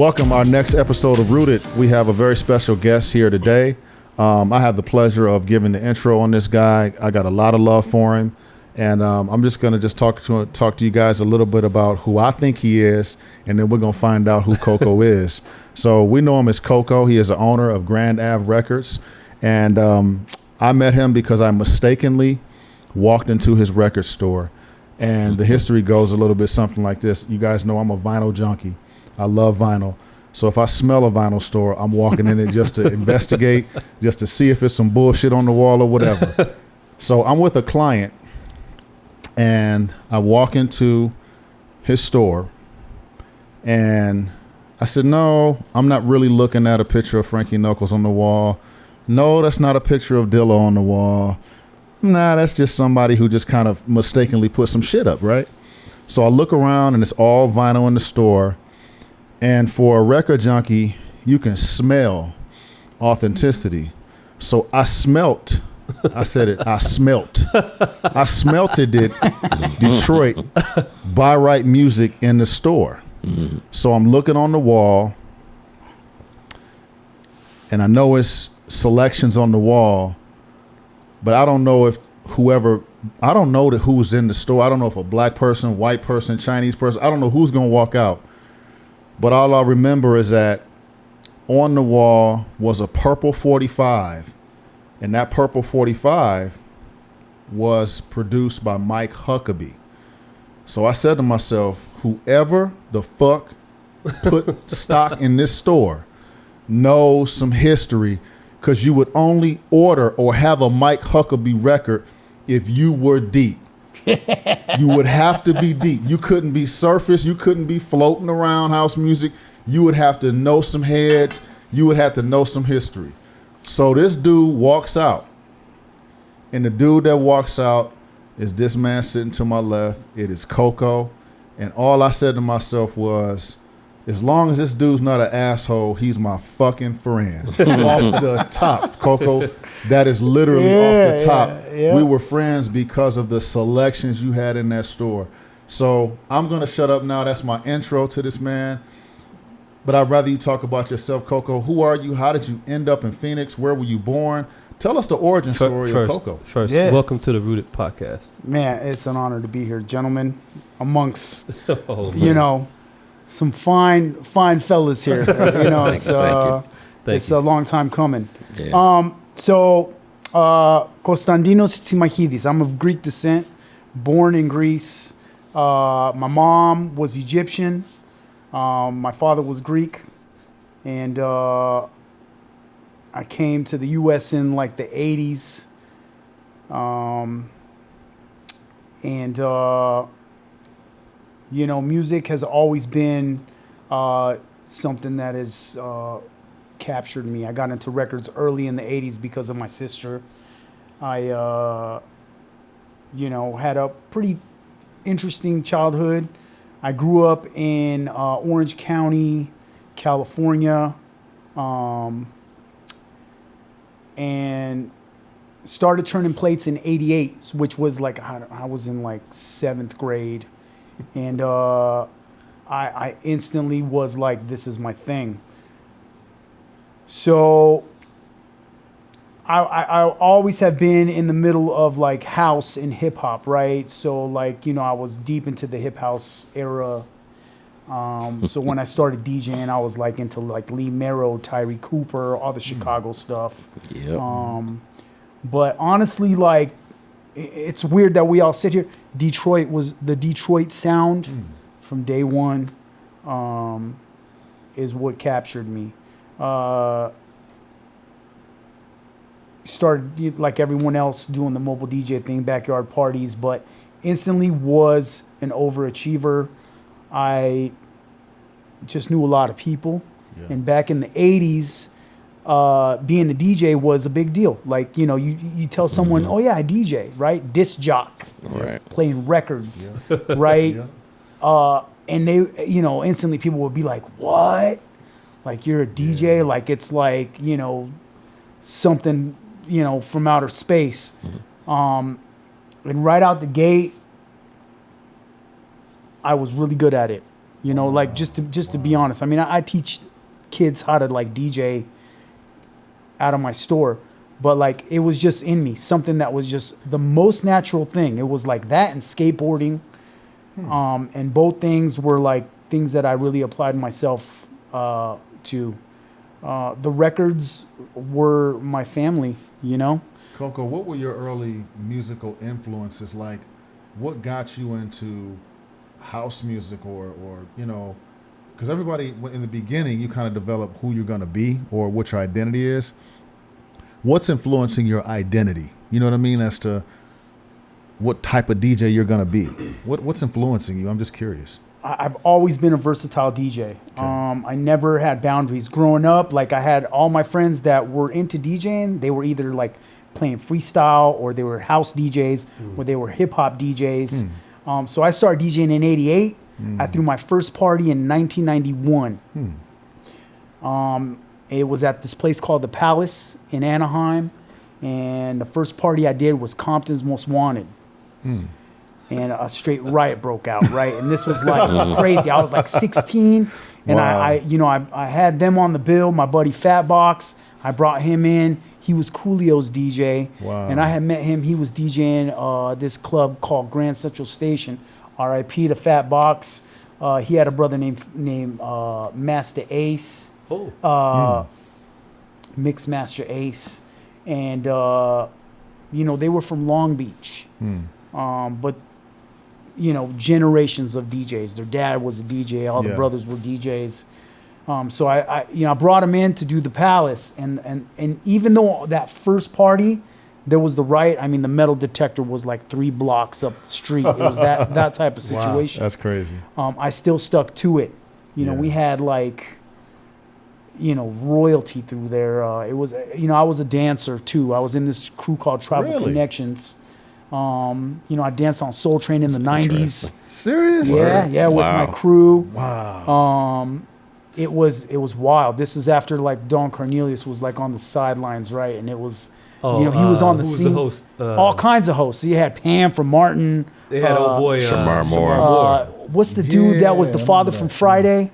Welcome our next episode of Rooted. We have a very special guest here today. I have the pleasure of giving the intro on this guy. I got a lot of love for him, and I'm just gonna talk to you guys a little bit about who I think he is, and then we're gonna find out who CoCoe is. So we know him as CoCoe. He is the owner of Grand Ave Records, and I met him because I mistakenly walked into his record store, and the history goes a little bit something like this. You guys know I'm a vinyl junkie. I love vinyl. So if I smell a vinyl store, I'm walking in it just to investigate, just to see if it's some bullshit on the wall or whatever. So I'm with a client, and I walk into his store, and I said, no, I'm not really looking at a picture of Frankie Knuckles on the wall. No, that's not a picture of Dilla on the wall. Nah, that's just somebody who just kind of mistakenly put some shit up, right? So I look around, and it's all vinyl in the store. And for a record junkie, you can smell authenticity. So I smelt it, Detroit, Buy Right Music in the store. Mm-hmm. So I'm looking on the wall, and I know it's selections on the wall, but I don't know I don't know who's in the store. I don't know if a black person, white person, Chinese person, I don't know who's going to walk out. But all I remember is that on the wall was a purple 45, and that purple 45 was produced by Mike Huckabee. So I said to myself, whoever the fuck put stock in this store knows some history, because you would only order or have a Mike Huckabee record if you were deep. You would have to be deep. You couldn't be surface. You couldn't be floating around house music. You would have to know some heads. You would have to know some history. So this dude walks out, and the dude that walks out is this man sitting to my left. It is CoCoe, and all I said to myself was, as long as this dude's not an asshole, he's my fucking friend. Off the top, CoCoe. That is literally off the top. Yeah. We were friends because of the selections you had in that store. So I'm going to shut up now. That's my intro to this man. But I'd rather you talk about yourself, CoCoe. Who are you? How did you end up in Phoenix? Where were you born? Tell us the origin story of CoCoe. First, welcome to the Rooted podcast. Man, it's an honor to be here, gentlemen, amongst, some fine fellas here. It's a long time coming. Yeah. Konstadinos Tsimahidis. I'm of Greek descent, born in Greece. My mom was Egyptian. My father was Greek. And I came to the U.S. in like the 80s. Music has always been something that has captured me. I got into records early in the 80s because of my sister. I, had a pretty interesting childhood. I grew up in Orange County, California, and started turning plates in 88, which was like, I was in like 7th grade. And I instantly was like, this is my thing. So I always have been in the middle of like house and hip hop, right? So like, I was deep into the hip house era. So when I started DJing, I was like into like Lee Merrill, Tyree Cooper, all the Chicago stuff. Yep. But honestly, like, it's weird that we all sit here. Detroit was the Detroit sound from day one, is what captured me. Started like everyone else doing the mobile DJ thing, backyard parties, but instantly was an overachiever. I just knew a lot of people. Yeah. And back in the 80s, being a DJ was a big deal. Like, you tell someone, oh yeah, I DJ, right? Disc jock, right? Playing records, yeah. Right? Yeah. And they, instantly people would be like, what? Like, you're a DJ? Yeah. Like, it's like, something, from outer space. Mm-hmm. And right out the gate, I was really good at it. You know, like just to be honest. I mean, I teach kids how to like DJ out of my store, but like it was just in me, something that was just the most natural thing. It was like that and skateboarding, and both things were like things that I really applied myself to. The records were my family, you know. CoCoe, what were your early musical influences like? What got you into house music or you know, because everybody in the beginning you kind of develop who you're going to be or what your identity is. What's influencing your identity? You know what I mean, as to what type of DJ you're going to be. What's influencing you? I'm just curious. I've always been a versatile DJ. Okay. I never had boundaries. Growing up, like I had all my friends that were into DJing. They were either like playing freestyle or they were house DJs or they were hip hop DJs. So I started DJing in '88. I threw my first party in 1991. It was at this place called the Palace in Anaheim, and the first party I did was Compton's Most Wanted. And a straight riot broke out, right? And this was like crazy. I was like 16, and I had them on the bill. My buddy Fatbox, I brought him in. He was Coolio's DJ, and I had met him. He was DJing this club called Grand Central Station. R.I.P. to Fatbox. He had a brother named Master Ace, Mixed Master Ace, and they were from Long Beach, but generations of DJs. Their dad was a DJ. All the brothers were DJs. So I brought him in to do the Palace, and even though that first party there was the riot, I mean the metal detector was like 3 blocks up the street. It was that type of situation. Wow, that's crazy. I still stuck to it. We had like royalty through there. It was I was a dancer too. I was in this crew called Tribal Connections. I danced on Soul Train in the 90s. Serious? Yeah, with my crew. Wow. It was wild. This is after like Don Cornelius was like on the sidelines, right? And it was, he was on the scene. Was the host? All kinds of hosts. So you had Pam from Martin. They had old boy Shamar Moore. What's the dude that was the father from Friday?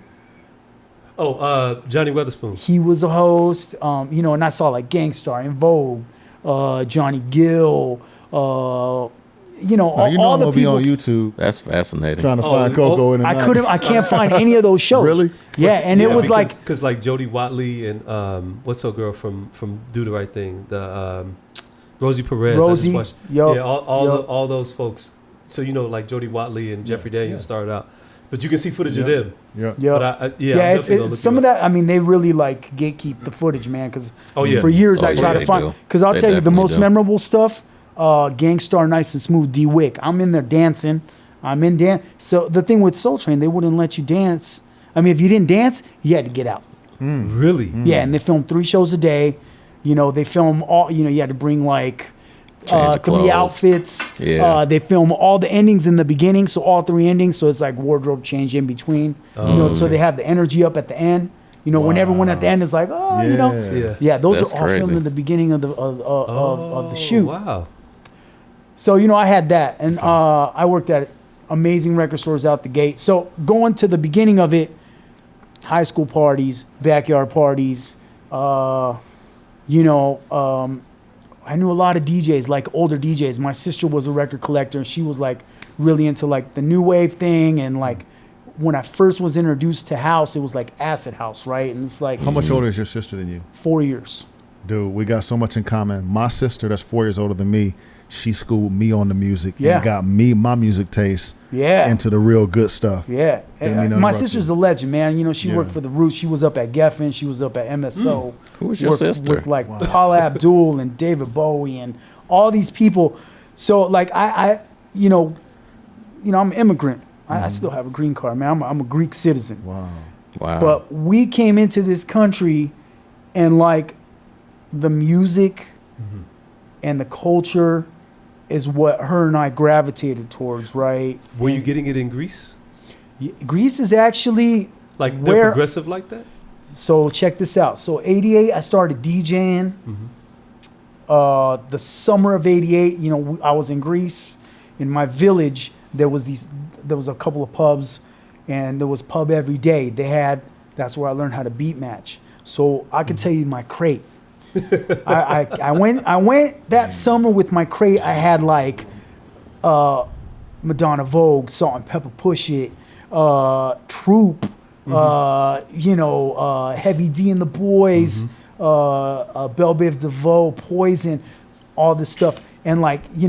Johnny Weatherspoon. He was a host. And I saw like Gangstar, In Vogue, Johnny Gill. All I'm the gonna people be on YouTube. That's fascinating. Trying to find CoCoe in the I can't find any of those shows. Really? It was because like Jody Watley and what's her girl from Do the Right Thing, the Rosie Perez. All those folks. So like Jody Watley and Jeffrey Daniels started out, but you can see footage of them. But it's some of that. I mean, they really like gatekeep the footage, man. Because for years I try to find. Because I'll tell you the most memorable stuff. Gangstar Nice and Smooth, D Wick. I'm in there dancing. So the thing with Soul Train, they wouldn't let you dance. I mean, if you didn't dance, you had to get out. Really? Yeah, and they filmed 3 shows a day. They film all. You had to bring like 3 outfits. Yeah. They film all the endings in the beginning, so all 3 endings. So it's like wardrobe change in between. So they have the energy up at the end. When everyone at the end is like, those That's are all crazy. filmed in the beginning of the shoot. Wow. So, I had that. And I worked at amazing record stores out the gate. So going to the beginning of it, high school parties, backyard parties, I knew a lot of DJs, like older DJs. My sister was a record collector, and she was like really into like the new wave thing. And like when I first was introduced to house, it was like acid house, right? And it's like, How much older is your sister than you? 4 years. Dude, we got so much in common. My sister, that's 4 years older than me, she schooled me on the music and got me my music taste into the real good stuff. Yeah. My sister's a legend, man. She worked for the Roots. She was up at Geffen. She was up at MSO. Who was your sister? With like Paula Abdul and David Bowie and all these people. So like I'm an immigrant. I still have a green card, man. I'm a Greek citizen. Wow. But we came into this country and like the music and the culture is what her and I gravitated towards, right? Were you getting it in Greece? Greece is actually like they're progressive like that? So check this out. So 88, I started DJing. The summer of 88, I was in Greece. In my village, there was a couple of pubs, and there was pub every day. That's where I learned how to beat match. So I can tell you my crate. I went that summer with my crate. I had like Madonna Vogue, Salt and Pepper Push It, Troop, Heavy D and the Boys, Belle Biv DeVoe, Poison, all this stuff. And like, they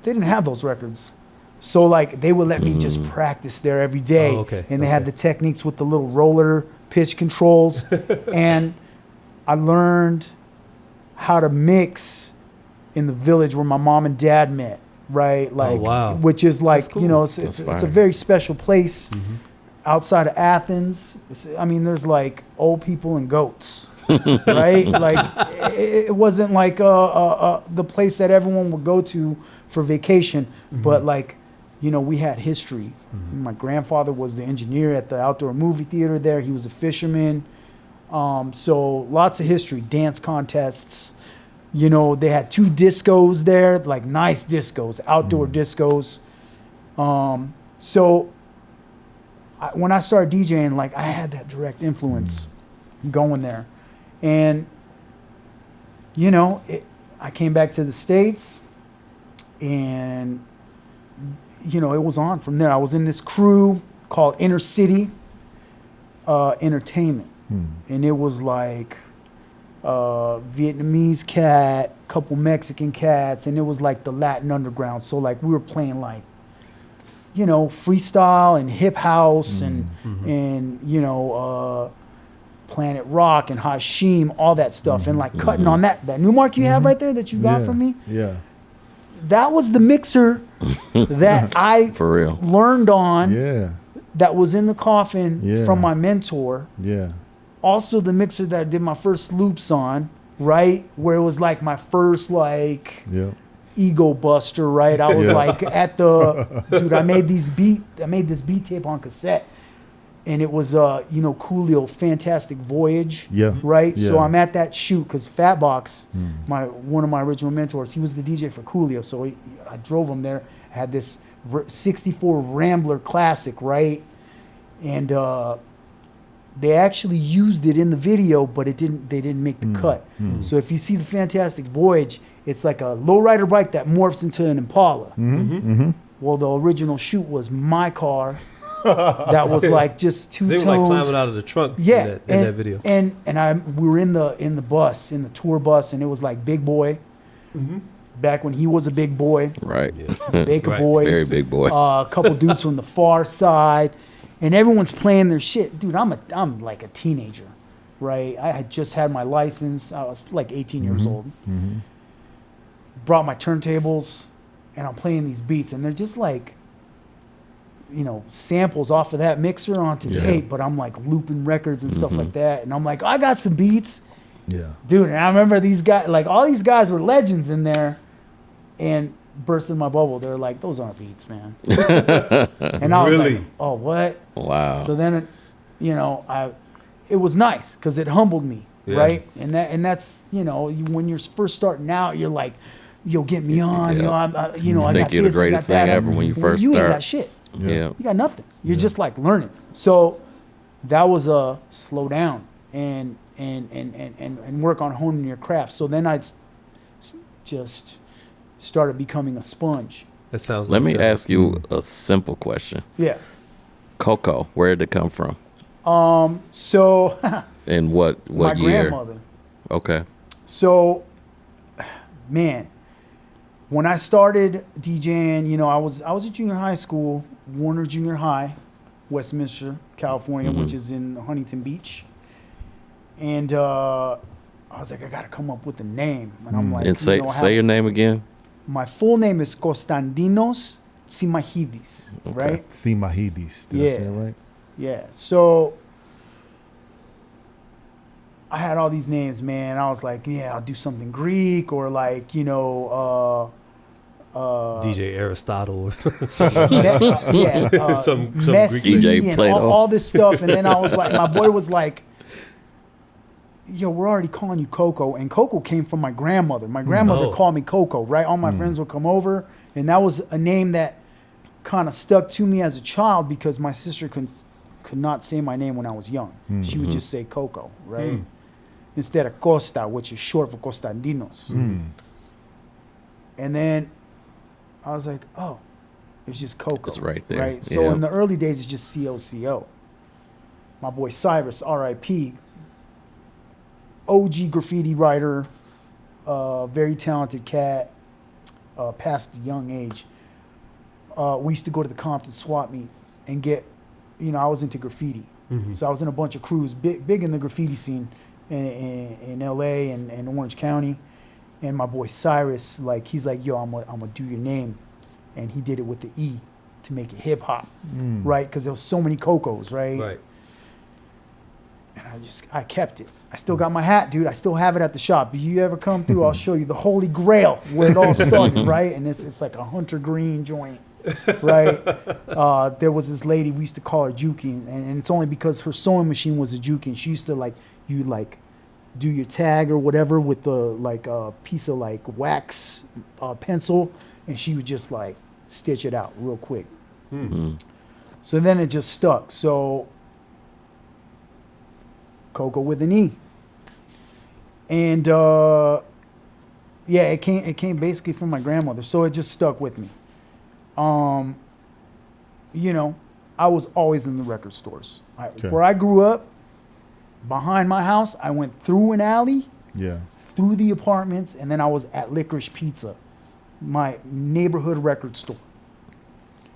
didn't have those records. So like they would let me just practice there every day. Oh, okay. And they had the techniques with the little roller pitch controls. And I learned how to mix in the village where my mom and dad met, right? Like, which is like, cool. It's a very special place outside of Athens. There's like old people and goats, right? Like it wasn't like the place that everyone would go to for vacation, but like, we had history. My grandfather was the engineer at the outdoor movie theater there. He was a fisherman. So lots of history, dance contests. They had 2 discos there, like nice discos, outdoor discos. So when I started DJing, like I had that direct influence going there. And, I came back to the States and, it was on from there. I was in this crew called Inner City Entertainment. And it was like Vietnamese cat, couple Mexican cats, and it was like the Latin underground. So like we were playing like, freestyle and hip house and Planet Rock and Hashim, all that stuff. And like cutting on that Newmark you have right there that you got from me. Yeah. That was the mixer that I for real learned on. Yeah. That was in the coffin from my mentor. Yeah. Also the mixer that I did my first loops on, right? Where it was like my first like ego buster, right? I was like at dude, I made this beat tape on cassette. And it was Coolio Fantastic Voyage. Yeah. Right? Yeah. So I'm at that shoot because Fatbox, one of my original mentors, he was the DJ for Coolio. So I drove him there. I had this 64 Rambler Classic, right? And they actually used it in the video, but they didn't make the cut. So if you see the Fantastic Voyage, it's like a lowrider bike that morphs into an Impala. Well, the original shoot was my car. That was like just two-toned. They were like climbing out of the trunk in that video. And we were in the bus, in the tour bus, and it was like Big Boy. Back when he was a big boy. Right. Baker Boys. Very big boy. A couple dudes from the Far Side. And everyone's playing their shit. Dude, I'm like a teenager, right? I had just had my license. I was like 18 years old. Brought my turntables, and I'm playing these beats, and they're just like, samples off of that mixer onto tape, but I'm like looping records and stuff like that. And I'm like, I got some beats. Yeah. Dude, and I remember these guys, like all these guys were legends in there, and burst in my bubble. They're like, those aren't beats, man. And I was like, oh, what? Wow. So then, it was nice because it humbled me, right? And that's, when you're first starting out, you're like, yo, get me on. I got think you're the greatest thing ever when you first start. You ain't got shit. Yeah. You got nothing. You're just like learning. So that was a slow down and work on honing your craft. So then I just started becoming a sponge. That sounds. Let me ask you a simple question. Yeah. CoCoe, where did it come from? So. In what year? My grandmother. Okay. So, man, when I started DJing, I was at junior high school, Warner Junior High, Westminster, California, which is in Huntington Beach. And I was like, I got to come up with a name. And I'm like, and say your name again. My full name is Konstadinos Tsimahidis, right? Tsimahidis. Did I say it right? Yeah. So I had all these names, man. I was like, I'll do something Greek or like, DJ Aristotle. Some Messi DJ and all this stuff. And then I was like, my boy was like, yo, we're already calling you CoCoe. And CoCoe came from my grandmother. My grandmother called me CoCoe, right? All my friends would come over. And that was a name that kind of stuck to me as a child because my sister could not say my name when I was young. She would just say CoCoe, right? Instead of Costa, which is short for Konstadinos. And then I was like, oh, it's just CoCoe. It's right there. Right? So in the early days, it's just CoCo. My boy Cyrus, R.I.P., OG graffiti writer, very talented cat, past a young age. We used to go to the Compton swap meet and get, I was into graffiti. So I was in a bunch of crews, big in the graffiti scene in L.A. and Orange County. And my boy Cyrus, like, he's like, yo, I'm gonna do your name. And he did it with the E to make it hip hop, right? Because there was so many CoCoes, right? Right. And I kept it. I still got my hat, dude. I still have it at the shop. If you ever come through, I'll show you the Holy Grail where it all started, right? And it's like a hunter green joint, right? There was this lady, we used to call her Juki, and it's only because her sewing machine was a Juki, and she used to do your tag or whatever with the piece of wax pencil, and she would just stitch it out real quick. So then it just stuck. So CoCoe with an E. And it came basically from my grandmother, so it just stuck with me. I was always in the record stores. Where I grew up, behind my house, I went through an alley, through the apartments, and then I was at Licorice Pizza, my neighborhood record store.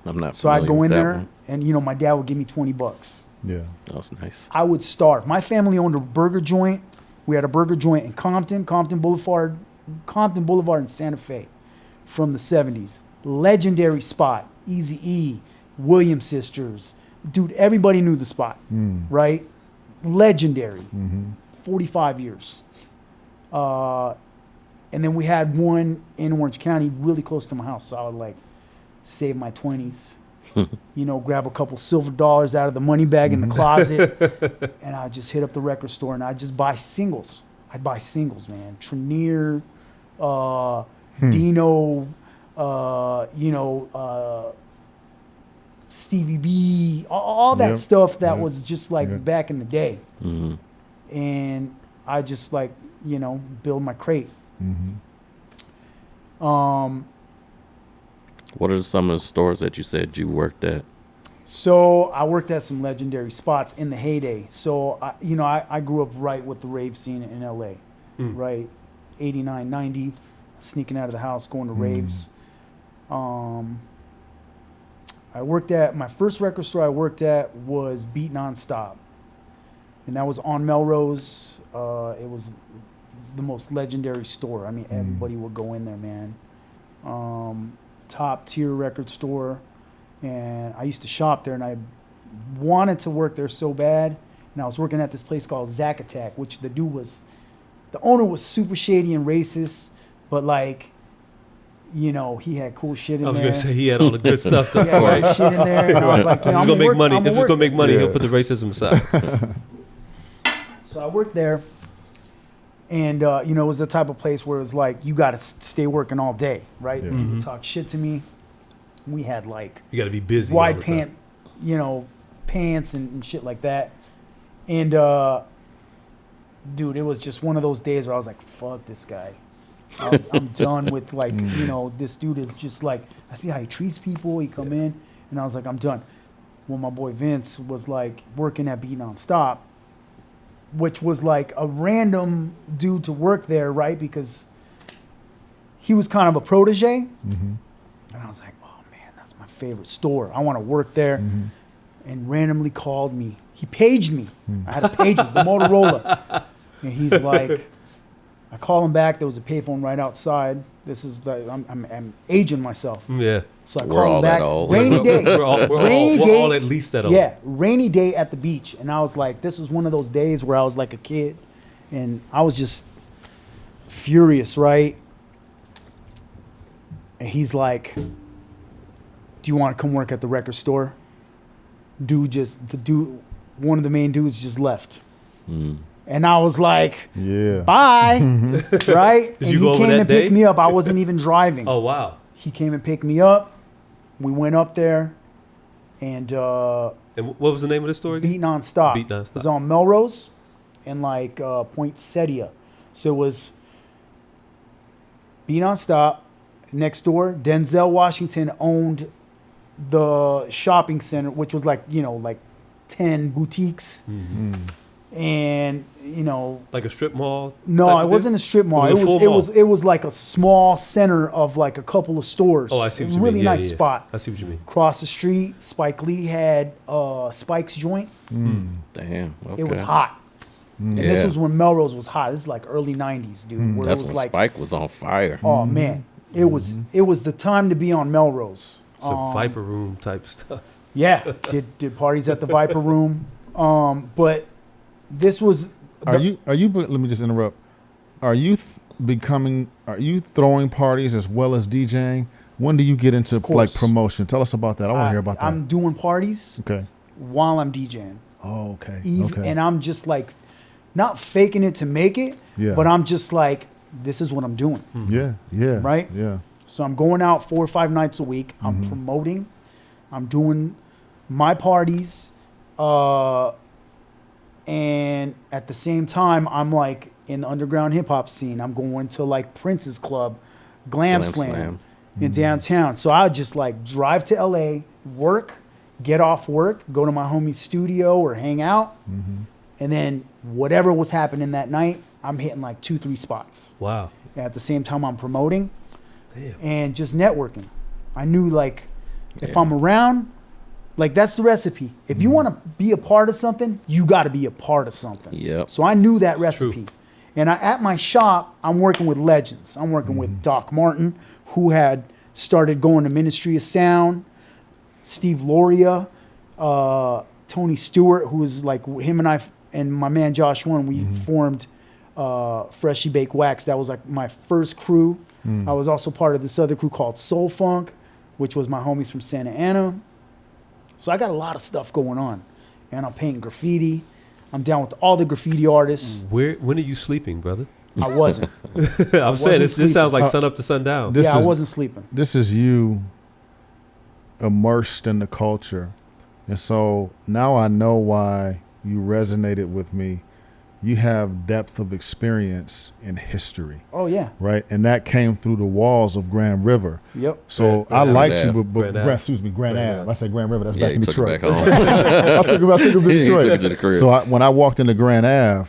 I'm not. So I'd go in there, one. and my dad would give me $20. Yeah, that was nice. I would starve. My family owned a burger joint. We had a burger joint in Compton Boulevard in Santa Fe, from the '70s. Legendary spot. Eazy-E, Williams Sisters, dude. Everybody knew the spot, right? Legendary. 45 years. And then we had one in Orange County, really close to my house. So I would save my 20s, grab a couple silver dollars out of the money bag in the closet, and I'd just hit up the record store and I'd just buy singles. I'd buy singles, man. Trenier, Dino, Stevie B, all that stuff that was just back in the day. And I just build my crate. What are some of the stores that you said you worked at? So I worked at some legendary spots in the heyday. So I grew up right with the rave scene in LA, right? 89, 90, sneaking out of the house, going to raves. I worked at, my first record store I worked at was Beat Non-Stop. And that was on Melrose. It was the most legendary store. I mean, everybody would go in there, man. Top tier record store. And I used to shop there, and I wanted to work there so bad. And I was working at this place called Zack Attack, which the owner was super shady and racist, but he had cool shit in there. I was going to say, he had all the good stuff. He had all the shit in there. And I was like, if he's going to make money, he'll put the racism aside. So I worked there, and it was the type of place where it was you got to stay working all day, right? Yeah. People talk shit to me. We had you got to be busy. Wide pants and shit like that. And dude, it was just one of those days where I was like, fuck this guy. I'm done with this dude is just I see how he treats people. He come in, and I was like, I'm done. Well, my boy Vince was working at Beat Non-Stop, which was a random dude to work there, right? Because he was kind of a protege. And I was like, oh man, that's my favorite store. I want to work there. And randomly called me. He paged me. I had a pager, the Motorola. And he's like, I call him back. There was a payphone right outside. This is I'm aging myself. Yeah. So I call him back. Rainy day. We're all at least that old. Yeah, rainy day at the beach. And I was like, this was one of those days where I was like a kid. And I was just furious, right? And he's like, do you want to come work at the record store? One of the main dudes just left. And I was like, bye, right? Did you go over that day? Did he came and picked me up. I wasn't even driving. Oh, wow. He came and picked me up, We went up there, and what was the name of the store again? Beat Nonstop. Beat Nonstop. It was on Melrose and like Poinsettia. So it was Beat Nonstop. Next door, Denzel Washington owned the shopping center, which was like 10 boutiques. Mm-hmm. And like a strip mall. No, it wasn't a strip mall. It was like a small center of like a couple of stores. Oh, I see what you mean. Really nice spot. I see what you mean. Across the street, Spike Lee had Spike's joint. Damn. Okay. It was hot. And this was when Melrose was hot. This is like early 90s, dude. Where That's it was when like Spike was on fire. Oh man. It was the time to be on Melrose. It's a Viper Room type stuff. Yeah. did parties at the Viper Room. But this was Are you let me just interrupt. Are you throwing parties as well as DJing? When do you get into like promotion? Tell us about that. I want to hear about that. I'm doing parties while I'm DJing. Oh, okay. And I'm just like not faking it to make it, but I'm just like, this is what I'm doing. Yeah. Right? Yeah. So I'm going out 4 or 5 nights a week. I'm promoting. I'm doing my parties. And at the same time, I'm like in the underground hip hop scene. I'm going to like Prince's Club, Glam Slam in downtown. So I just like drive to LA, work, get off work, go to my homie's studio or hang out. And then whatever was happening that night, I'm hitting like 2-3 spots. Wow. And at the same time, I'm promoting. Damn. And just networking. I knew like if I'm around, like that's the recipe. If you want to be a part of something, you got to be a part of something. Yep. So I knew that recipe. True. And at my shop, I'm working with legends. I'm working with Doc Martin, who had started going to Ministry of Sound, Steve Loria, Tony Stewart, who was like him and I and my man Josh One, we formed Freshly Baked Wax. That was like my first crew. I was also part of this other crew called Soul Funk, which was my homies from Santa Ana. So I got a lot of stuff going on. And I'm painting graffiti. I'm down with all the graffiti artists. When are you sleeping, brother? I wasn't. I'm saying this sounds like sun up to sundown. I wasn't sleeping. This is you immersed in the culture. And so now I know why you resonated with me. You have depth of experience in history. Oh, yeah. Right? And that came through the walls of Grand River. Yep. So I liked you, but Grand Ave. I said Grand River. That's Yeah, back in Detroit. Took it back home. I took it to Detroit. Took it to the crib. So when I walked into Grand Ave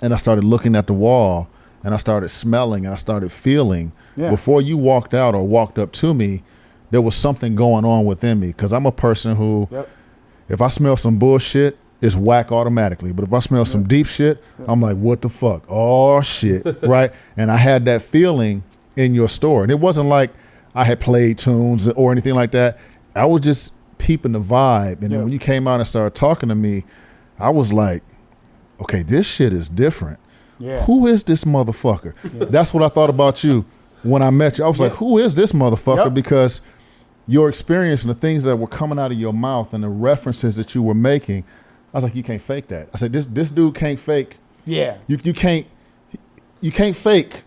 and I started looking at the wall and I started smelling, I started feeling, before you walked out or walked up to me, there was something going on within me. Because I'm a person who, if I smell some bullshit, it's whack automatically. But if I smell some deep shit, I'm like, what the fuck? Oh, shit, right? And I had that feeling in your store. And it wasn't like I had played tunes or anything like that. I was just peeping the vibe. And then when you came out and started talking to me, I was like, okay, this shit is different. Yeah. Who is this motherfucker? That's what I thought about you when I met you. I was like, who is this motherfucker? Because your experience and the things that were coming out of your mouth and the references that you were making, I was like, you can't fake that. I said, this dude can't fake. Yeah. You can't fake.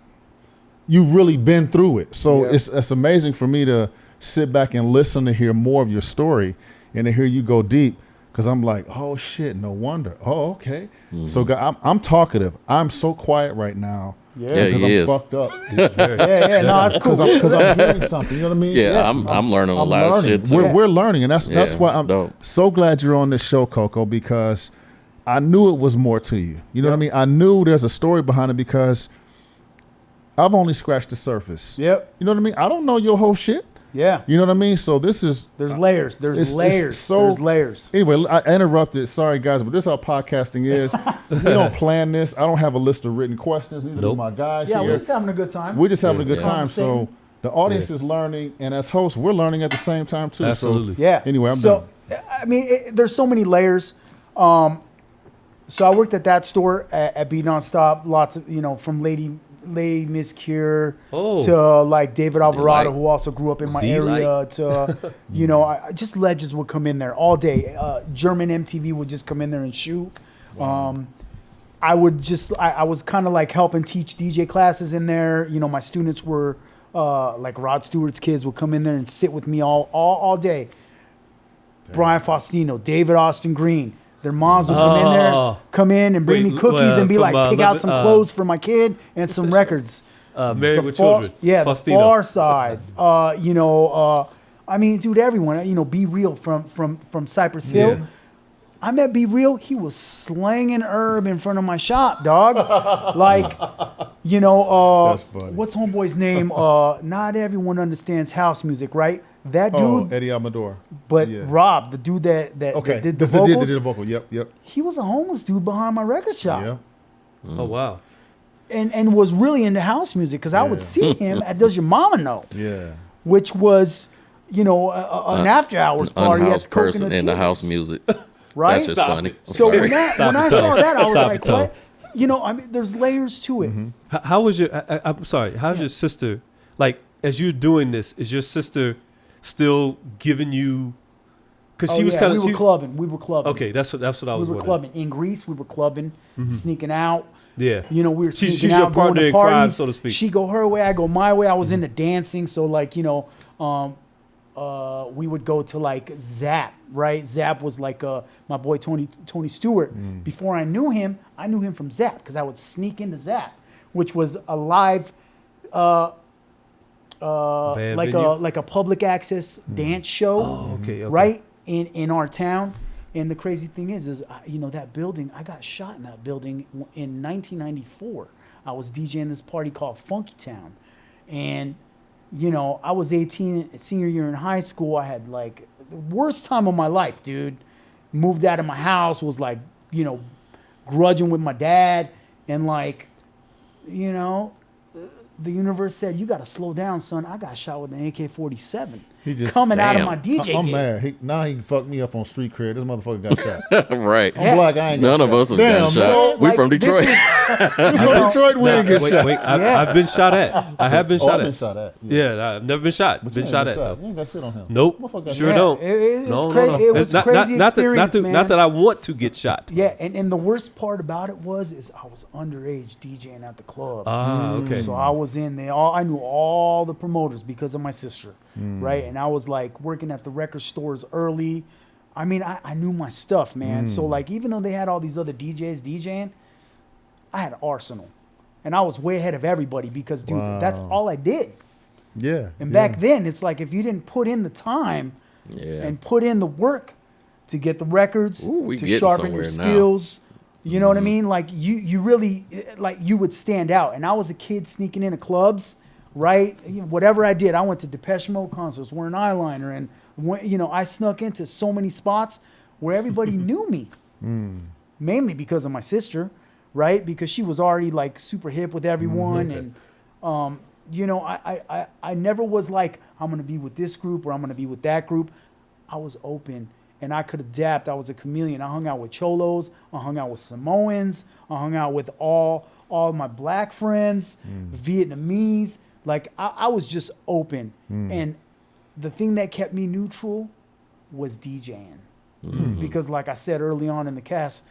You've really been through it. So it's amazing for me to sit back and listen to hear more of your story and to hear you go deep. Because I'm like, oh shit, no wonder. Oh, okay. So I'm talkative. I'm so quiet right now. Because I'm fucked up. No, that's cool. Because I'm hearing something. You know what I mean? I'm learning a lot of shit. We're learning, and that's why I'm so glad you're on this show, CoCoe, because I knew it was more to you. You know what I mean? I knew there's a story behind it because I've only scratched the surface. Yep. You know what I mean? I don't know your whole shit. Yeah. You know what I mean? So this is... There's layers. There's layers. Anyway, I interrupted. Sorry, guys, but this is how podcasting is. We don't plan this. I don't have a list of written questions. Neither do my guys here. We're just having a good time. We're just having a good time. So the audience is learning, and as hosts, we're learning at the same time, too. Absolutely. So, anyway, I'm done. I mean, there's so many layers. So I worked at that store at Beat Nonstop. Lots of, from Lady Miss Cure to like David Alvarado, who also grew up in my area, to just legends would come in there all day. German MTV would just come in there and shoot. Wow. I was kind of like helping teach DJ classes in there. My students were Like Rod Stewart's kids would come in there and sit with me all day. Damn. Brian Faustino, David Austin Green. Their moms would come in and bring me cookies and be like, pick out some clothes for my kid and some records. Married with Children. Yeah, Faustino. The Far Side. I mean, dude, everyone. Be Real from Cypress Hill. Yeah. I met Be Real. He was slanging herb in front of my shop, dog. Like, that's funny. What's homeboy's name? Not everyone understands house music, right? That dude, Eddie Amador. But Rob, the dude that did the vocals, that did the vocal. Yep. He was a homeless dude behind my record shop. Yeah. Oh wow. And was really into house music because I would see him at Does Your Mama Know? Yeah. Which was, an after hours party at the person Coconut into Teasers. house music. Right? That's just funny. So when I saw that, I was like, what? what? There's layers to it. Mm-hmm. How was your? I'm sorry. How's your sister? Like, as you're doing this, is your sister still giving you? Because she was kind of. We were clubbing. Okay, that's what I was. We were wondering. clubbing in Greece. We were clubbing, sneaking out. Yeah. We were sneaking she's out, your partner going to in parties. crime, so to speak. She go her way, I go my way. I was into dancing, so we would go to like Zap, right? Zap was like my boy Tony Stewart. Before I knew him from Zap because I would sneak into Zap, which was a live, like a public access dance show, okay. right in our town. And the crazy thing is that building, I got shot in that building in 1994. I was DJing this party called Funky Town, and I was 18, senior year in high school. I had like the worst time of my life, dude. Moved out of my house, was like, grudging with my dad. And like, the universe said, you got to slow down, son. I got shot with an AK-47. He just coming out of my DJ I'm gig. mad. Now he fucked me up on street cred. This motherfucker got shot. Right. I'm black. I ain't None of us have got shot. We from Detroit. We from Detroit. We ain't get shot. Wait. I've been shot at. I have been shot I've at. been shot at. Yeah, I've never been shot. But been you shot ain't at shot. though. You ain't got shit on him. Nope. Motherfucker Sure got don't. It No. was a crazy experience, man. Not that I want to get shot. Yeah, and the worst part about it is I was underage DJing at the club. Ah, okay. So I was in there. I knew all the promoters because of my sister, right? And I was like working at the record stores early. I mean, I knew my stuff, man. So like, even though they had all these other DJs DJing, I had Arsenal, and I was way ahead of everybody because, dude, that's all I did. Yeah. And back then, it's like if you didn't put in the time and put in the work to get the records, to sharpen your skills. You know what I mean? Like you really, like you would stand out. And I was a kid sneaking into clubs, right? Whatever I did, I went to Depeche Mode concerts, wearing eyeliner, and I snuck into so many spots where everybody knew me, mainly because of my sister, right? Because she was already like super hip with everyone, and I never was like, I'm gonna be with this group or I'm gonna be with that group. I was open. And I could adapt. I was a chameleon. I hung out with Cholos. I hung out with Samoans. I hung out with all my black friends, Vietnamese. Like, I was just open. And the thing that kept me neutral was DJing. Because like I said early on in the cast,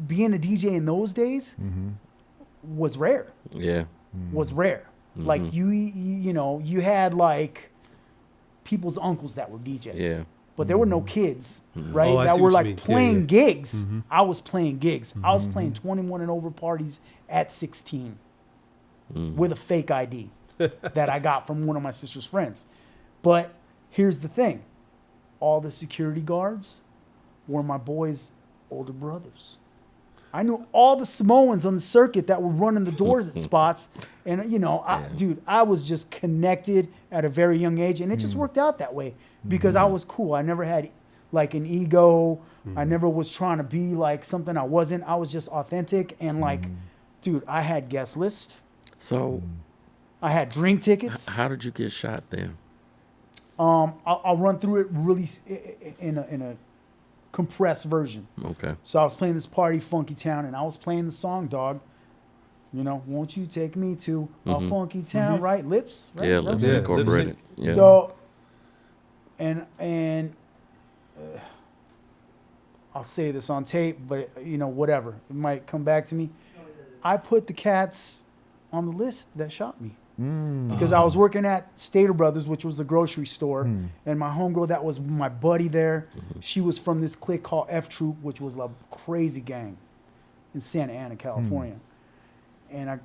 being a DJ in those days was rare. Yeah. Was rare. Like, you had like people's uncles that were DJs. Yeah. But there were no kids, right? Oh, that were like playing gigs. Mm-hmm. I was playing gigs. I was playing 21 and over parties at 16 with a fake ID that I got from one of my sister's friends. But here's the thing. All the security guards were my boys' older brothers. I knew all the Samoans on the circuit that were running the doors at spots. And, dude, I was just connected at a very young age. And it just worked out that way because I was cool. I never had like an ego. I never was trying to be like something I wasn't. I was just authentic. And like, dude, I had guest list. So I had drink tickets. How did you get shot then? I'll run through it really in a compressed version. Okay. So I was playing this party, Funky Town, and I was playing the song, dog. Won't you take me to a funky town, right? Lips, right? Yeah, Lips Incorporated. Yeah. So, and I'll say this on tape, but whatever, it might come back to me. I put the cats on the list that shot me. Because I was working at Stater Brothers, which was a grocery store, and my homegirl that was my buddy there, she was from this clique called F Troop, which was a crazy gang in Santa Ana, California. And I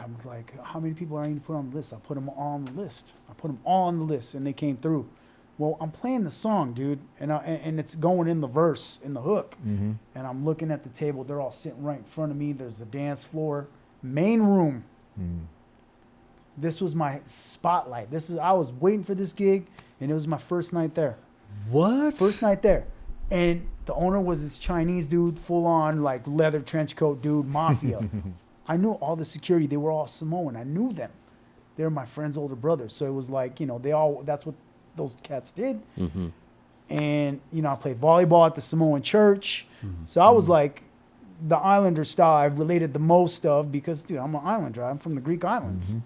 was like, how many people are I need to put on the list? I put them all on the list. And they came through. Well, I'm playing the song, dude, and it's going in the verse, in the hook. And I'm looking at the table. They're all sitting right in front of me. There's the dance floor, main room. This was my spotlight. I was waiting for this gig, and it was my first night there. What? First night there. And the owner was this Chinese dude, full on like leather trench coat dude, mafia. I knew all the security. They were all Samoan. I knew them. They were my friend's older brothers. So it was like, that's what those cats did. And, I played volleyball at the Samoan church. So I was like the Islander style I've related the most of because, dude, I'm an Islander. I'm from the Greek islands.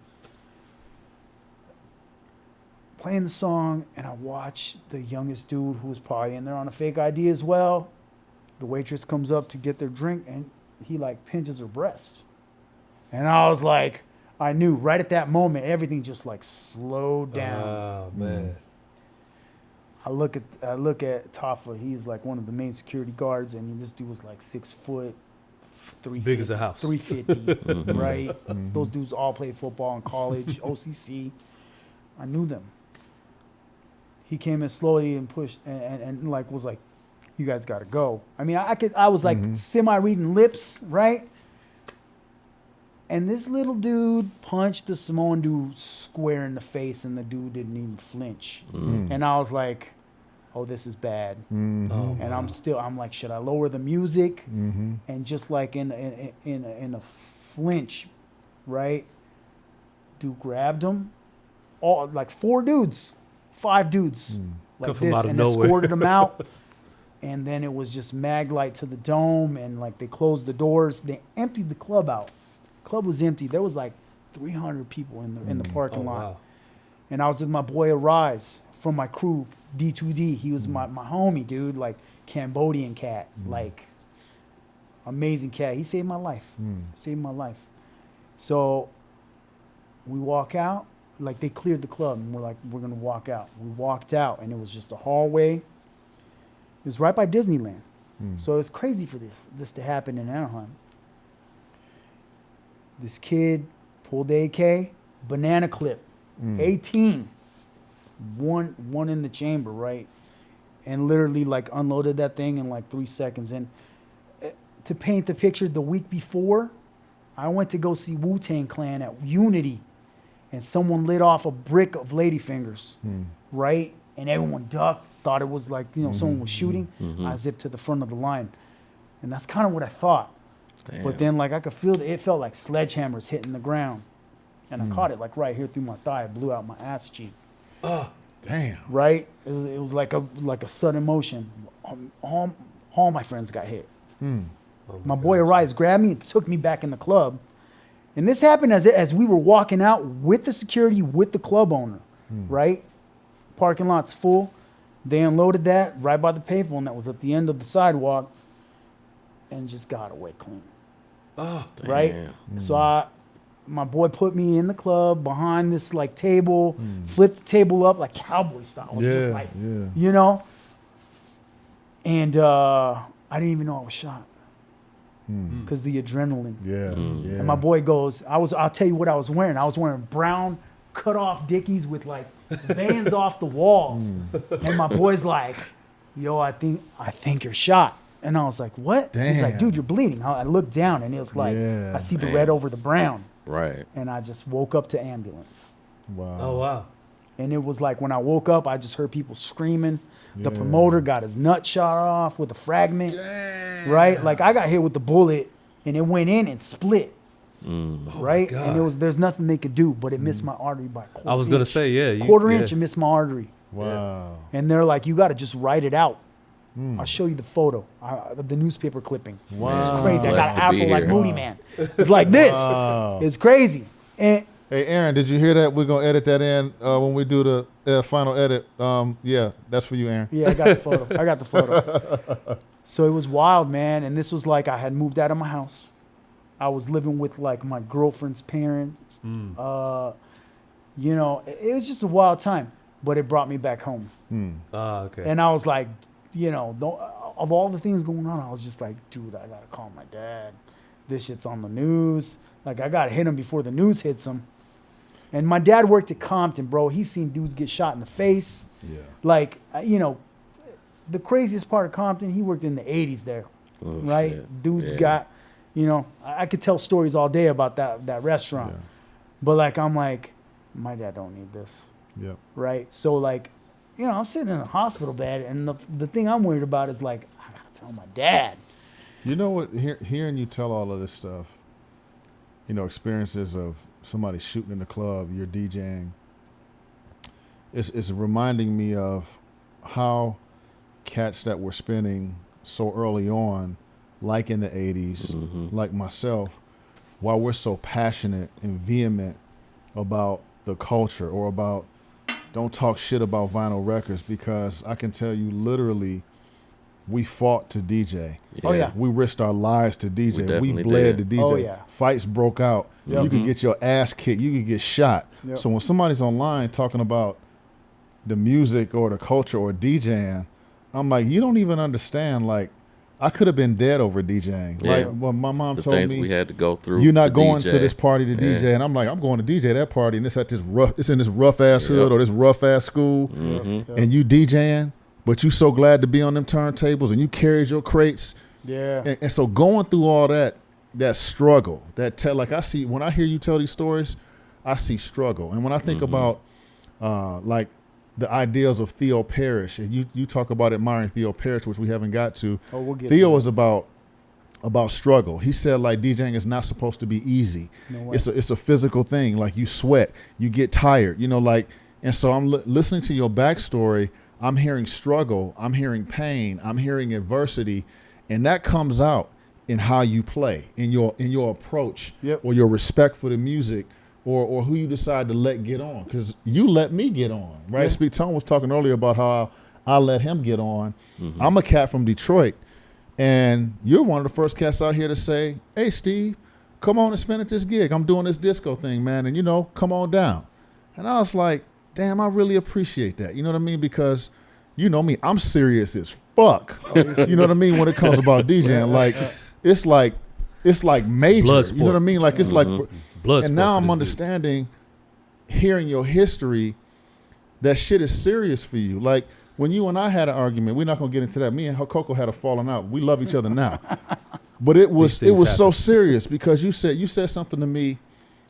Playing the song, and I watched the youngest dude who was probably in there on a fake ID as well. The waitress comes up to get their drink, and he like pinches her breast. And I was like, I knew right at that moment, everything just like slowed down. Oh, man. I look at Tafa. He's like one of the main security guards, and this dude was like 6 foot, 350. Big as a house. 350, right? Those dudes all played football in college, OCC. I knew them. He came in slowly and pushed and like was like, you guys got to go. I mean, I was like semi-reading lips, right? And this little dude punched the Samoan dude square in the face, and the dude didn't even flinch. And I was like, oh, this is bad. And I'm like, should I lower the music? And just like in a flinch, right? Dude grabbed him. All like 5 dudes like this, and escorted him out. And then it was just mag light to the dome, and like they closed the doors. They emptied the club out. The club was empty. There was like 300 people in the parking lot. Wow. And I was with my boy Arise from my crew, D2D. He was my homie, dude, like Cambodian cat, like amazing cat. He saved my life. Saved my life. So we walk out. Like they cleared the club, and we're like, we're gonna walk out. We walked out, and it was just a hallway. It was right by Disneyland, so it's crazy for this to happen in Anaheim. This kid pulled AK, banana clip, 18, one in the chamber, right, and literally like unloaded that thing in like 3 seconds. And to paint the picture, the week before, I went to go see Wu-Tang Clan at Unity. And someone lit off a brick of ladyfingers, right? And everyone ducked, thought it was like, someone was shooting. I zipped to the front of the line. And that's kind of what I thought. Damn. But then like I could feel it felt like sledgehammers hitting the ground. And I caught it like right here through my thigh. It blew out my ass cheek. Oh, damn. Right? It was like a sudden motion. All my friends got hit. Oh my boy Arise grabbed me and took me back in the club. And this happened as we were walking out with the security, with the club owner, right? Parking lot's full. They unloaded that right by the payphone that was at the end of the sidewalk and just got away clean. Oh, right? So my boy put me in the club behind this like table, flipped the table up like cowboy style. It was just like, And I didn't even know I was shot. Because the adrenaline. And my boy goes, I'll tell you what I was wearing. I was wearing brown cut off Dickies with like bands off the walls. And my boy's like, yo, I think you're shot. And I was like, what? Damn. He's like, dude, you're bleeding. I looked down, and it was like, I see the red over the brown. Right. And I just woke up to ambulance. Wow. Oh, wow. And it was like when I woke up, I just heard people screaming. The promoter got his nut shot off with a fragment. Damn. Right? Like I got hit with the bullet, and it went in and split. Right? Oh, and there's nothing they could do, but it missed my artery by a quarter. I was going to say, quarter inch, it missed my artery. Wow. And they're like, you got to just write it out. I'll show you the photo, the newspaper clipping. Wow. It's crazy. I got an afro like here. Moody Man. It's like this. Wow. It's crazy. And hey, Aaron, did you hear that? We're going to edit that in when we do the final edit. Yeah, that's for you, Aaron. yeah, I got the photo. So it was wild, man. And this was like I had moved out of my house. I was living with like my girlfriend's parents. You know, it was just a wild time, but it brought me back home. Okay. And I was like, you know, of all the things going on, I was just like, dude, I gotta call my dad. This shit's on the news. Like, I gotta hit him before the news hits him. And my dad worked at Compton, bro. He's seen dudes get shot in the face. Yeah. Like, you know, the craziest part of Compton, he worked in the 80s there, right? Shit. Dudes got, you know, I could tell stories all day about that restaurant. Yeah. But, like, I'm like, my dad don't need this, Yeah. right? So, like, you know, I'm sitting in a hospital bed, and the thing I'm worried about is, like, I got to tell my dad. You know what? Hearing you tell all of this stuff, you know, experiences of somebody shooting in the club, you're DJing, it's reminding me of how cats that were spinning so early on, like in the 80s, like myself, while we're so passionate and vehement about the culture or about don't talk shit about vinyl records, because I can tell you literally we fought to DJ. Oh, yeah. We risked our lives to DJ. We definitely bled did. to DJ. Oh, yeah. Fights broke out. Yep. You could get your ass kicked. You could get shot. Yep. So when somebody's online talking about the music or the culture or DJing, I'm like, you don't even understand. Like, I could have been dead over DJing. Yeah. Like, when my mom The told things me, we had to go through. you're not to going DJ. to this party to DJ, and I'm like, I'm going to DJ that party, and it's at this rough. It's in this rough ass hood or this rough ass school, and you DJing, but you so glad to be on them turntables, and you carried your crates. Yeah. And so going through all that struggle, like I see when I hear you tell these stories, I see struggle, and when I think about like the ideals of Theo Parrish, and you talk about admiring Theo Parrish, which we haven't got to. Oh, we'll get Theo to is about struggle. He said like DJing is not supposed to be easy. No way. It's a physical thing. Like you sweat, you get tired, you know, like, and so I'm listening to your backstory. I'm hearing struggle. I'm hearing pain. I'm hearing adversity. And that comes out in how you play, in your approach, or your respect for the music, or who you decide to let get on. Because you let me get on, right? Yeah. Speak Tone was talking earlier about how I let him get on. I'm a cat from Detroit. And you're one of the first cats out here to say, hey, Steve, come on and spin at this gig. I'm doing this disco thing, man. And, you know, come on down. And I was like, damn, I really appreciate that. You know what I mean? Because you know me, I'm serious as fuck. You know what I mean? When it comes about DJing, like, it's like major. You know what I mean? Like, it's like, Blood and now sport for I'm this understanding, hearing your history, that shit is serious for you. Like, when you and I had an argument, we're not gonna get into that. Me and CoCoe had a falling out. We love each other now, but it was so serious because you said something to me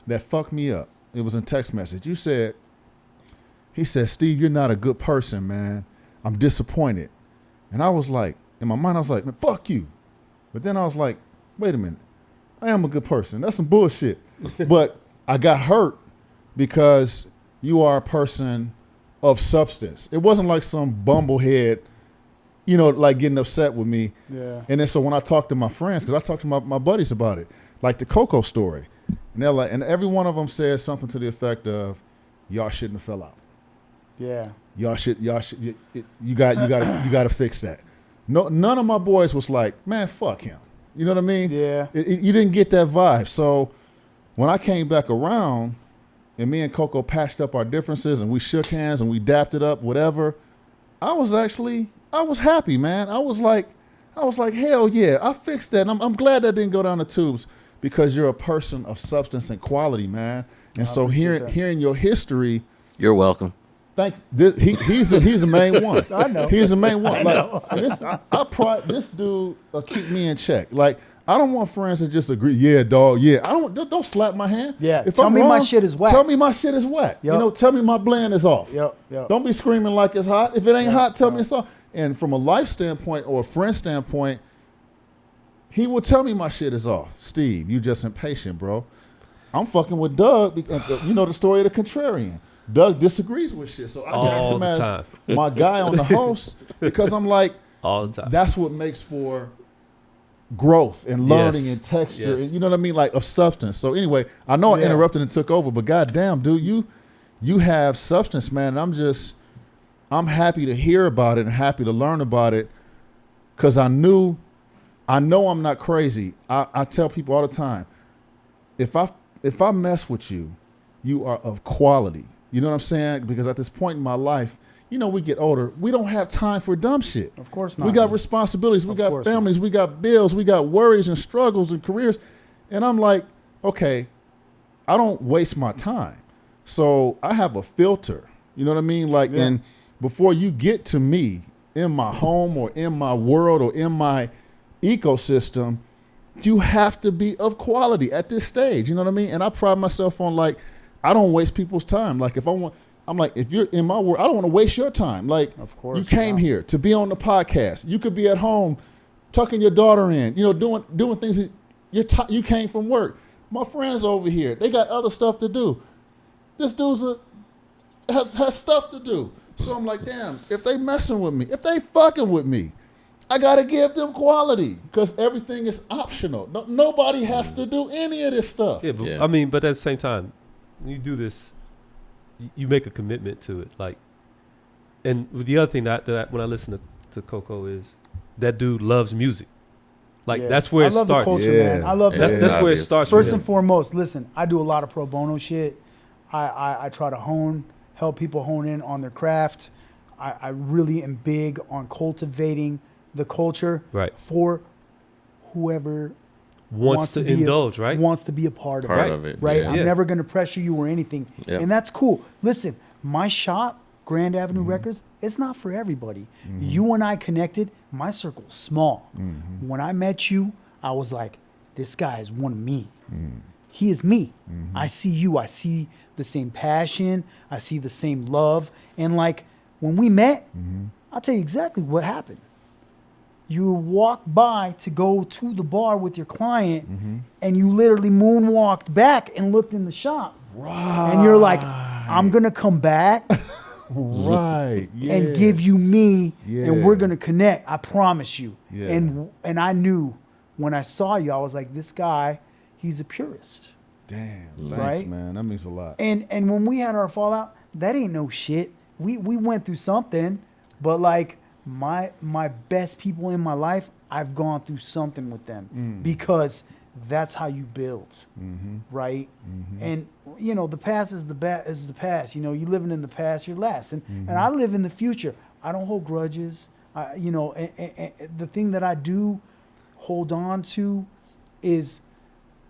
that fucked me up. It was in text message. He said, Steve, you're not a good person, man. I'm disappointed. And I was like, in my mind, I was like, man, fuck you. But then I was like, wait a minute, I am a good person. That's some bullshit. But I got hurt because you are a person of substance. It wasn't like some bumblehead, you know, like getting upset with me. Yeah. And then so when I talked to my friends, because I talked to my buddies about it, like the CoCoe story, and they're like, and every one of them said something to the effect of, y'all shouldn't have fell out. Yeah. You got to fix that. No, none of my boys was like, man, fuck him. You know what I mean? Yeah. You didn't get that vibe. So when I came back around, and me and CoCoe patched up our differences, and we shook hands, and we dapped it up, whatever, I was happy, man. I was like, hell yeah, I fixed that. And I'm glad that didn't go down the tubes, because you're a person of substance and quality, man. And so hearing your history, You're welcome. He's the main one. I know. He's the main one. I know. This dude keep me in check. Like, I don't want friends to just agree. Yeah, dog. Yeah, don't slap my hand. Yeah. If Tell I'm me wrong, my shit is whack. Tell me my shit is wet. Yep. You know, tell me my blend is off. Yep. Don't be screaming like it's hot. If it ain't hot, tell me it's off. And from a life standpoint or a friend standpoint, he will tell me my shit is off. Steve, you just impatient, bro. I'm fucking with Doug. You know the story of the contrarian. Doug disagrees with shit, so I got him as my guy on the host, because I'm like, all the time. That's what makes for growth and learning and texture, and you know what I mean, like of substance. So anyway, I know I interrupted and took over, but goddamn, dude, you have substance, man. And I'm happy to hear about it and happy to learn about it, because I know I'm not crazy. I tell people all the time, if I mess with you, you are of quality. You know what I'm saying? Because at this point in my life, we get older. We don't have time for dumb shit. Of course not. We got responsibilities. We got families. We got bills. We got worries and struggles and careers. And I'm like, okay, I don't waste my time. So I have a filter. You know what I mean? Like, and before you get to me in my home or in my world or in my ecosystem, you have to be of quality at this stage. You know what I mean? And I pride myself on, like, I don't waste people's time. Like, if you're in my world, I don't want to waste your time. Like, of course, you came here to be on the podcast. You could be at home tucking your daughter in, doing things that you came from work. My friends over here, they got other stuff to do. This dude's has stuff to do. So I'm like, damn, if they messing with me, if they fucking with me, I got to give them quality because everything is optional. Nobody has to do any of this stuff. Yeah, but, I mean, but at the same time, when you do this, you make a commitment to it. Like, and the other thing that when I listen to CoCoe is that dude loves music. Like, that's where it starts. I love the culture, man. I love that. That's where it starts. First and foremost, listen, I do a lot of pro bono shit. I try to help people hone in on their craft. I really am big on cultivating the culture for whoever wants to indulge, wants to be a part of it. Right? Yeah. I'm never going to pressure you or anything. Yeah. And that's cool. Listen, my shop, Grand Avenue Records, it's not for everybody. You and I connected. My circle's small. When I met you, I was like, this guy is one of me. He is me. I see you. I see the same passion. I see the same love. And like when we met, I'll tell you exactly what happened. You walked by to go to the bar with your client, and you literally moonwalked back and looked in the shop. Right. And you're like, I'm going to come back and give you me, and we're going to connect. I promise you. Yeah. And I knew when I saw you, I was like, this guy, he's a purist. Damn. Thanks, man. That means a lot. And when we had our fallout, that ain't no shit. We went through something, but like, my best people in my life, I've gone through something with them because that's how you build, right? And the past is the past. You living in the past, you're last, and I live in the future. I don't hold grudges. And the thing that I do hold on to is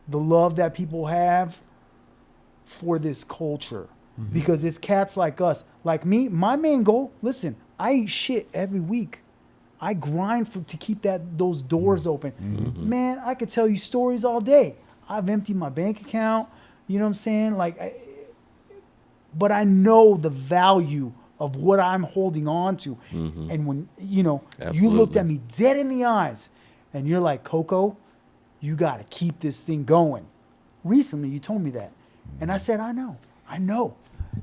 the love that people have for this culture, because it's cats like us, like me. My main goal, listen. I eat shit every week. I grind to keep those doors open. Man, I could tell you stories all day. I've emptied my bank account. You know what I'm saying? But I know the value of what I'm holding on to. And when, you looked at me dead in the eyes and you're like, CoCoe, you got to keep this thing going. Recently, you told me that. And I said, I know.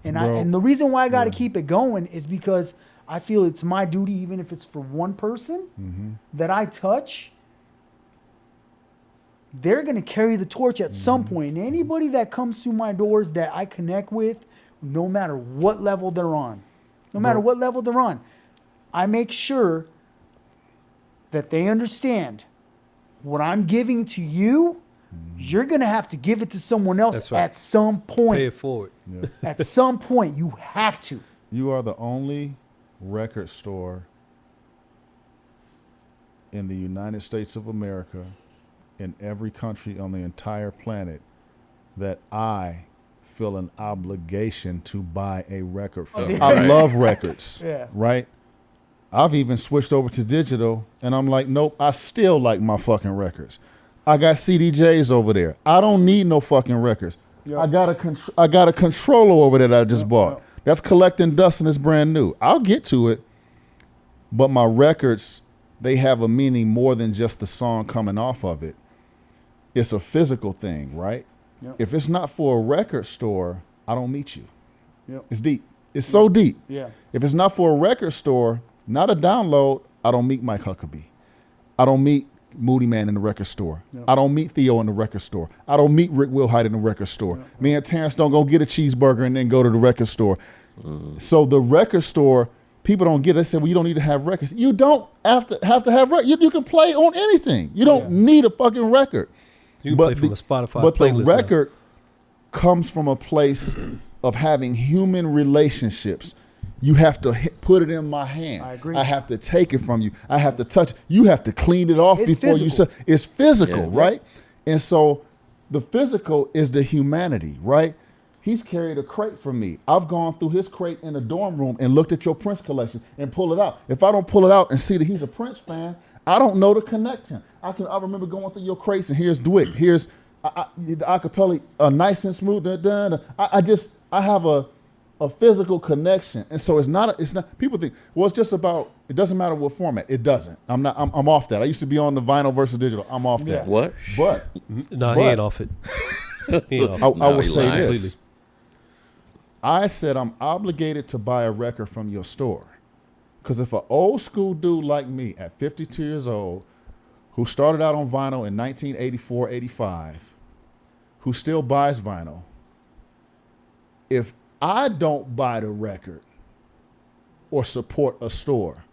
And the reason why I got to keep it going is because I feel it's my duty, even if it's for one person that I touch, they're going to carry the torch at some point. And anybody that comes through my doors that I connect with, no matter what level they're on, I make sure that they understand what I'm giving to you, you're going to have to give it to someone else at some point. Pay it forward. Yeah. At some point, you have to. You are the only record store in the United States of America, in every country on the entire planet, that I feel an obligation to buy a record from. I love records, right? I've even switched over to digital, and I'm like, nope, I still like my fucking records. I got CDJs over there. I don't need no fucking records. Yep. I got a controller over there that I just bought. Yep. That's collecting dust and it's brand new. I'll get to it, but my records, they have a meaning more than just the song coming off of it. It's a physical thing, right? Yep. If it's not for a record store, I don't meet you. Yep. It's deep. It's so deep. Yeah. If it's not for a record store, not a download, I don't meet Mike Huckabee. I don't meet Moody Man in the record store. Yep. I don't meet Theo in the record store. I don't meet Rick Wilhite in the record store. Yep. Me and Terrence don't go get a cheeseburger and then go to the record store. So the record store, people don't get it. They say, well, you don't need to have records. You don't have to have records. You can play on anything. You don't need a fucking record. You can play from a Spotify but playlist. The record comes from a place of having human relationships. You have to put it in my hand. I agree. I have to take it from you. I have to touch. You have to clean it off It's before physical. It's physical, Yeah. right? And so the physical is the humanity, right? He's carried a crate from me. I've gone through his crate in the dorm room and looked at your Prince collection and pull it out. If I don't pull it out and see that he's a Prince fan, I don't know to connect him. I remember going through your crates and here's Dwick. Here's the acapella, nice and smooth. I have a physical connection, and so it's not. People think, well, it's just about. It doesn't matter what format. It doesn't. I'm off that. I used to be on the vinyl versus digital. I'm off that. What? But he ain't off it. He ain't off it. I will say lying. this. I said I'm obligated to buy a record from your store. Because if an old school dude like me at 52 years old, who started out on vinyl in 1984, 85, who still buys vinyl, if I don't buy the record or support a store,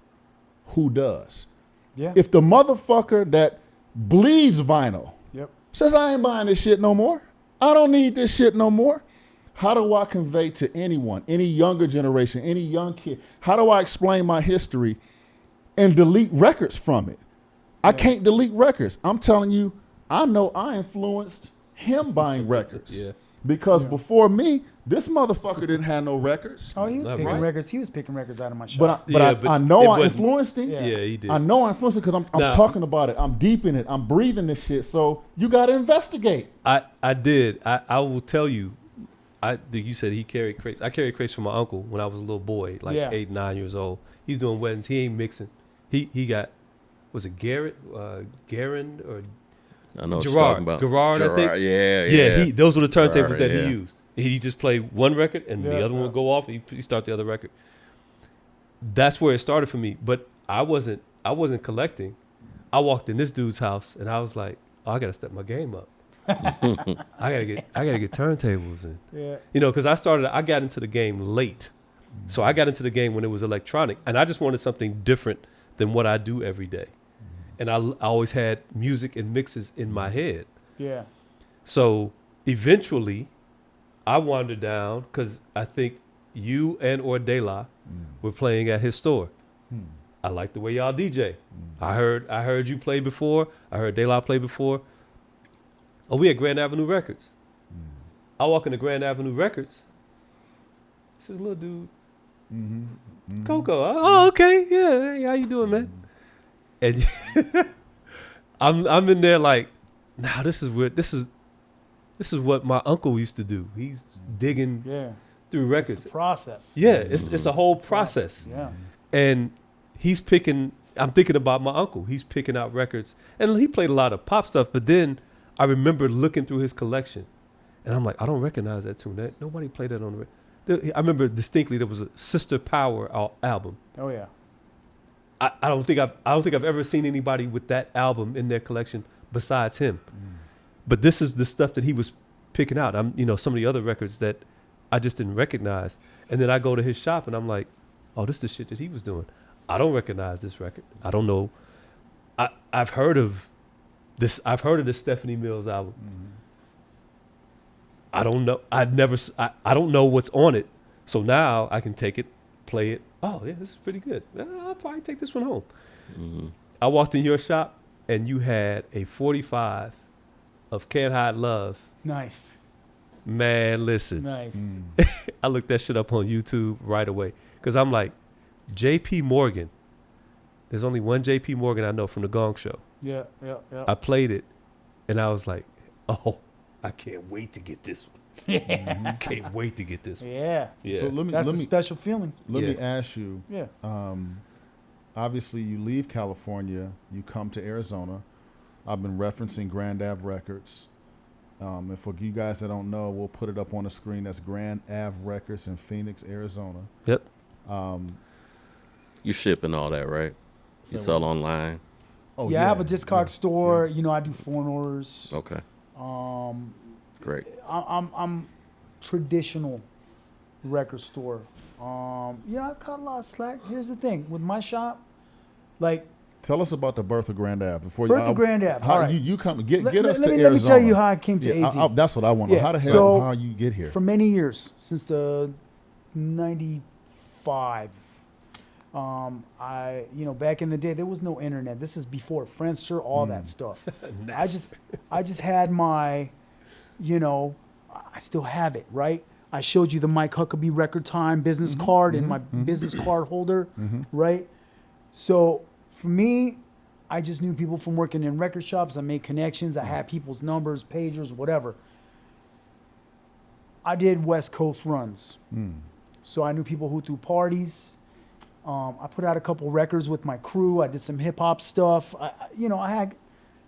who does? Yeah. If the motherfucker that bleeds vinyl Yep. says, I ain't buying this shit no more, I don't need this shit no more, how do I convey to anyone, any younger generation, any young kid, how do I explain my history and delete records from it? I can't delete records. I'm telling you, I know I influenced him buying records. Yeah. Because before me, this motherfucker didn't have no records. Oh, he was Not picking right. records. He was picking records out of my shop. But I know I influenced him. Yeah. Yeah, he did. I know I influenced him because I'm Now- talking about it. I'm deep in it. I'm breathing this shit. So you got to investigate. I did. I will tell you. You said he carried crates. I carried crates from my uncle when I was a little boy, like 8, 9 years old. He's doing weddings. He ain't mixing. He got, was it Garrett, Garin or I know what you're Gerard? talking about. Gerard, I think. Yeah. Those were the turntables Gerard, that yeah. he used. He just played one record and the other one would go off. And he start the other record. That's where it started for me. But I wasn't collecting. I walked in this dude's house and I was like, oh, I got to step my game up. I gotta get turntables in. Yeah. You know, because I got into the game late. So I got into the game when it was electronic, and I just wanted something different than what I do every day. And I always had music and mixes in my head. Yeah. So eventually, I wandered down because I think you and or De La were playing at his store. I like the way y'all DJ. I heard you play before. I heard De La play before. Oh, we at Grand Avenue Records. I walk into Grand Avenue Records. This is little dude. CoCoe. Oh, okay. Yeah. Hey, how you doing, man? And I'm in there like, nah, this is what my uncle used to do. He's digging through records. It's the process. Yeah, it's a whole process. Yeah. And I'm thinking about my uncle. He's picking out records. And he played a lot of pop stuff, but then I remember looking through his collection, and I'm like, I don't recognize that tune. Nobody played that on the record. I remember distinctly there was a Sister Power album. Oh yeah. I don't think I've ever seen anybody with that album in their collection besides him. But this is the stuff that he was picking out. Some of the other records that I just didn't recognize. And then I go to his shop and I'm like, oh, this is the shit that he was doing. I don't recognize this record. I don't know. I've heard of this. I've heard of the Stephanie Mills album. I don't know. I don't know what's on it. So now I can take it, play it. Oh yeah, this is pretty good. I'll probably take this one home. I walked in your shop and you had a 45 of Can't Hide Love. Nice. Man, listen. Nice. I looked that shit up on YouTube right away because I'm like, J.P. Morgan. There's only one J.P. Morgan I know from the Gong Show. Yeah. I played it, and I was like, oh, I can't wait to get this one. Yeah. Can't wait to get this one. Yeah. Yeah. So That's a special feeling. Let me ask you. Yeah. Obviously, you leave California, you come to Arizona. I've been referencing Grand Ave Records. And for you guys that don't know, we'll put it up on the screen. That's Grand Ave Records in Phoenix, Arizona. Yep. You shipping all that, right? You sell online? Oh, I have a Discog store. You know, I do phone orders. Okay. Great. I'm traditional record store. I cut a lot of slack. Here's the thing with my shop, like Tell us about the birth of Grand Ave before Birth of Grand Ave. How all right. you come get us to Let Arizona. me tell you how I came to AZ. That's what I want. How the hell so how you get here? For many years, since the 95, back in the day there was no internet. This is before Friendster, all that stuff. I just had my, I still have it, right? I showed you the Mike Huckabee Record Time business card and my business card holder, right? So for me, I just knew people from working in record shops. I made connections. I had people's numbers, pagers, whatever. I did West Coast runs. So I knew people who threw parties. I put out a couple records with my crew. I did some hip hop stuff. I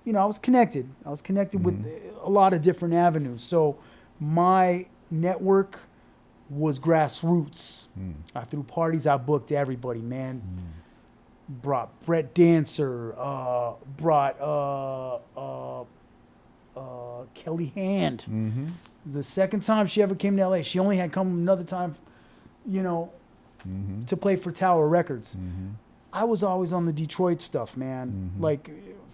was connected. I was connected with a lot of different avenues. So my network was grassroots. I threw parties. I booked everybody, man. Brought Brett Dancer. Brought Kelly Hand. The second time she ever came to LA, she only had come another time, to play for Tower Records. I was always on the Detroit stuff, man. Like,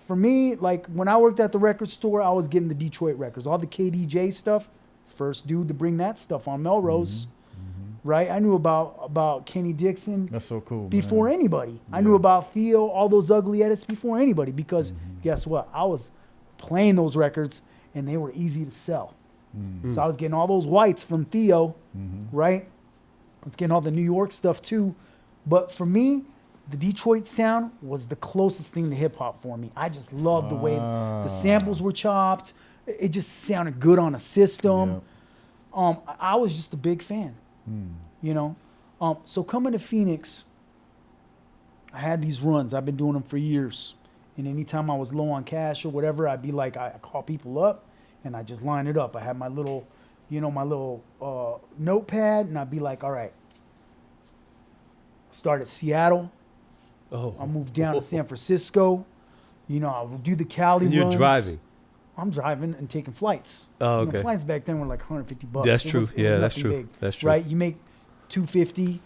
for me, like, when I worked at the record store, I was getting the Detroit records. All the KDJ stuff, first dude to bring that stuff on Melrose, right? I knew about Kenny Dixon. That's so cool, before man. anybody. Yeah. I knew about Theo, all those ugly edits before anybody, because guess what? I was playing those records, and they were easy to sell. So I was getting all those whites from Theo, right? I was getting all the New York stuff too. But for me, the Detroit sound was the closest thing to hip hop for me. I just loved the way the samples were chopped. It just sounded good on a system. I was just a big fan, So coming to Phoenix, I had these runs. I've been doing them for years. And anytime I was low on cash or whatever, I'd be like, I call people up and I just line it up. I had my little, notepad, and I'd be like, all right, start at Seattle. I'll move down to San Francisco. I'll do the Cali runs. You're driving. I'm driving and taking flights. Oh, okay. Flights back then were like $150. That's true. That's true. Big, that's true. Right? You make $250,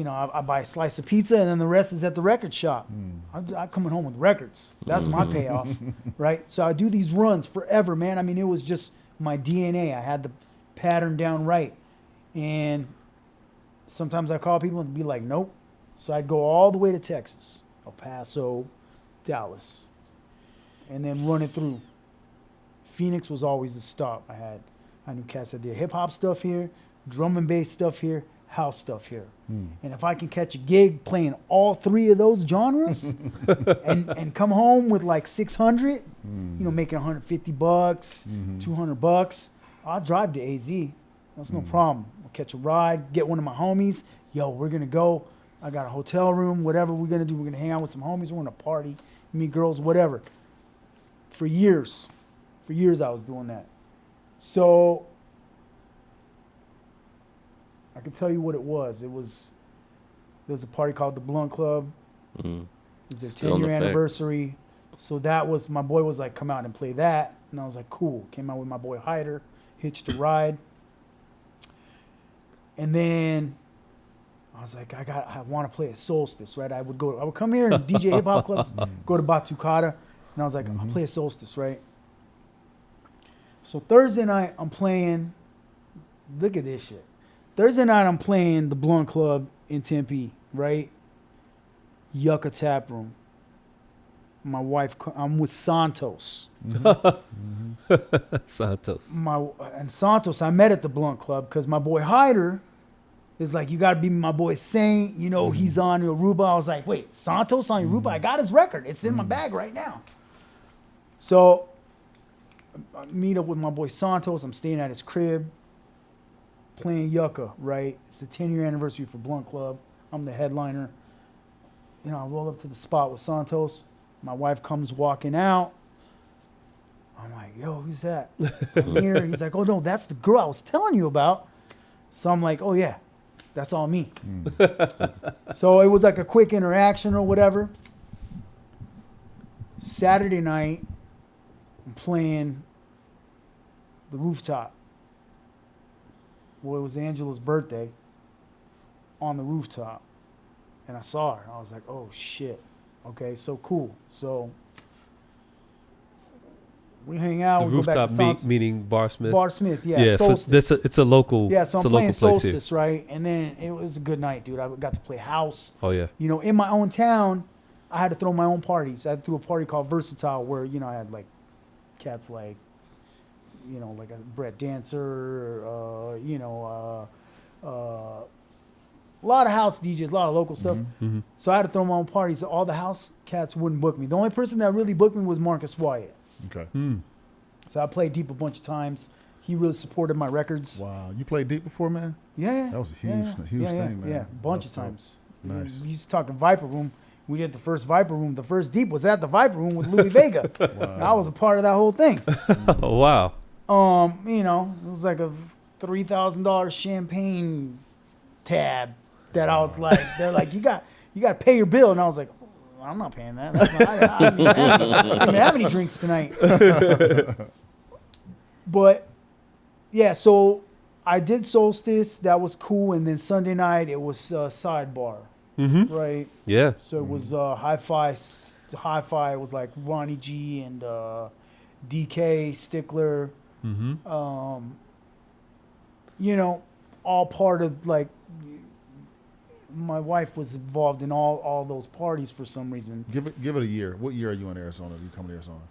I buy a slice of pizza, and then the rest is at the record shop. I'm coming home with records. That's my payoff, right? So I do these runs forever, man. I mean, it was just my DNA. I had the pattern down right. And sometimes I call people and be like, nope. So I'd go all the way to Texas, El Paso, Dallas, and then run it through. Phoenix was always the stop. I knew cats that did hip-hop stuff here, drum and bass stuff here, house stuff here. And if I can catch a gig playing all three of those genres and come home with like 600, making $150, $200, I'll drive to AZ. That's no problem. I'll catch a ride, get one of my homies. Yo, we're going to go. I got a hotel room, whatever we're going to do. We're going to hang out with some homies. We're going to party, meet girls, whatever. For years I was doing that. So I can tell you what it was. There was a party called the Blunt Club. It was their 10-year anniversary. So that was, my boy was like, come out and play that. And I was like, cool. Came out with my boy Hyder, hitched a ride. And then I was like, I want to play at Solstice, right? I would come here and DJ hip hop clubs, go to Batucada. And I was like, I'll play at Solstice, right? So Thursday night, I'm playing, look at this shit. Thursday night, I'm playing the Blunt Club in Tempe, right? Yucca Tap Room. My wife, I'm with Santos. Santos. And Santos, I met at the Blunt Club because my boy Hyder is like, you got to be my boy Saint. He's on Yoruba. I was like, wait, Santos on Yoruba? I got his record. It's in my bag right now. So I meet up with my boy Santos. I'm staying at his crib, playing Yucca, right? It's the 10-year anniversary for Blunt Club. I'm the headliner. I roll up to the spot with Santos. My wife comes walking out. I'm like, yo, who's that? I'm here. He's like, oh, no, that's the girl I was telling you about. So I'm like, oh, yeah, that's all me. So it was like a quick interaction or whatever. Saturday night, I'm playing the rooftop. Well, it was Angela's birthday on the rooftop. and I saw her. I was like, oh shit. Okay, so cool. So we hang out. The we go back to rooftop meaning Bar Smith. Bar Smith, yeah. Yeah, Solstice. it's a local. Yeah, so I'm it's a playing local place Solstice, here. right? And then it was a good night, dude. I got to play house. Oh yeah. You know, in my own town, I had to throw my own parties. I threw a party called Versatile where, you know, I had like cats like, you know, like a Brett Dancer, a lot of house DJs, a lot of local stuff. Mm-hmm. So I had to throw my own parties. All the house cats wouldn't book me. The only person that really booked me was Marcus Wyatt. Okay. So I played Deep a bunch of times. He really supported my records. Wow. You played Deep before, man? Yeah. That was a huge thing, man. Yeah, bunch of times. Nice. We used to talk in Viper Room. We did the first Viper Room. The first Deep was at the Viper Room with Louis Vega. Wow. And I was a part of that whole thing. Oh wow. You know, it was like a $3,000 champagne tab that I was like, they're like, you got to pay your bill. And I was like, well, I'm not paying that. That's not, I didn't even have any drinks tonight. But yeah, so I did Solstice. That was cool. And then Sunday night, it was Sidebar. Mm-hmm. Right. Yeah. So it was Hi-Fi. Hi-Fi was like Ronnie G and DK, Stickler. Mm-hmm. You know, all part of like, my wife was involved in all those parties for some reason. Give it a year. What year are you in Arizona? You coming to Arizona?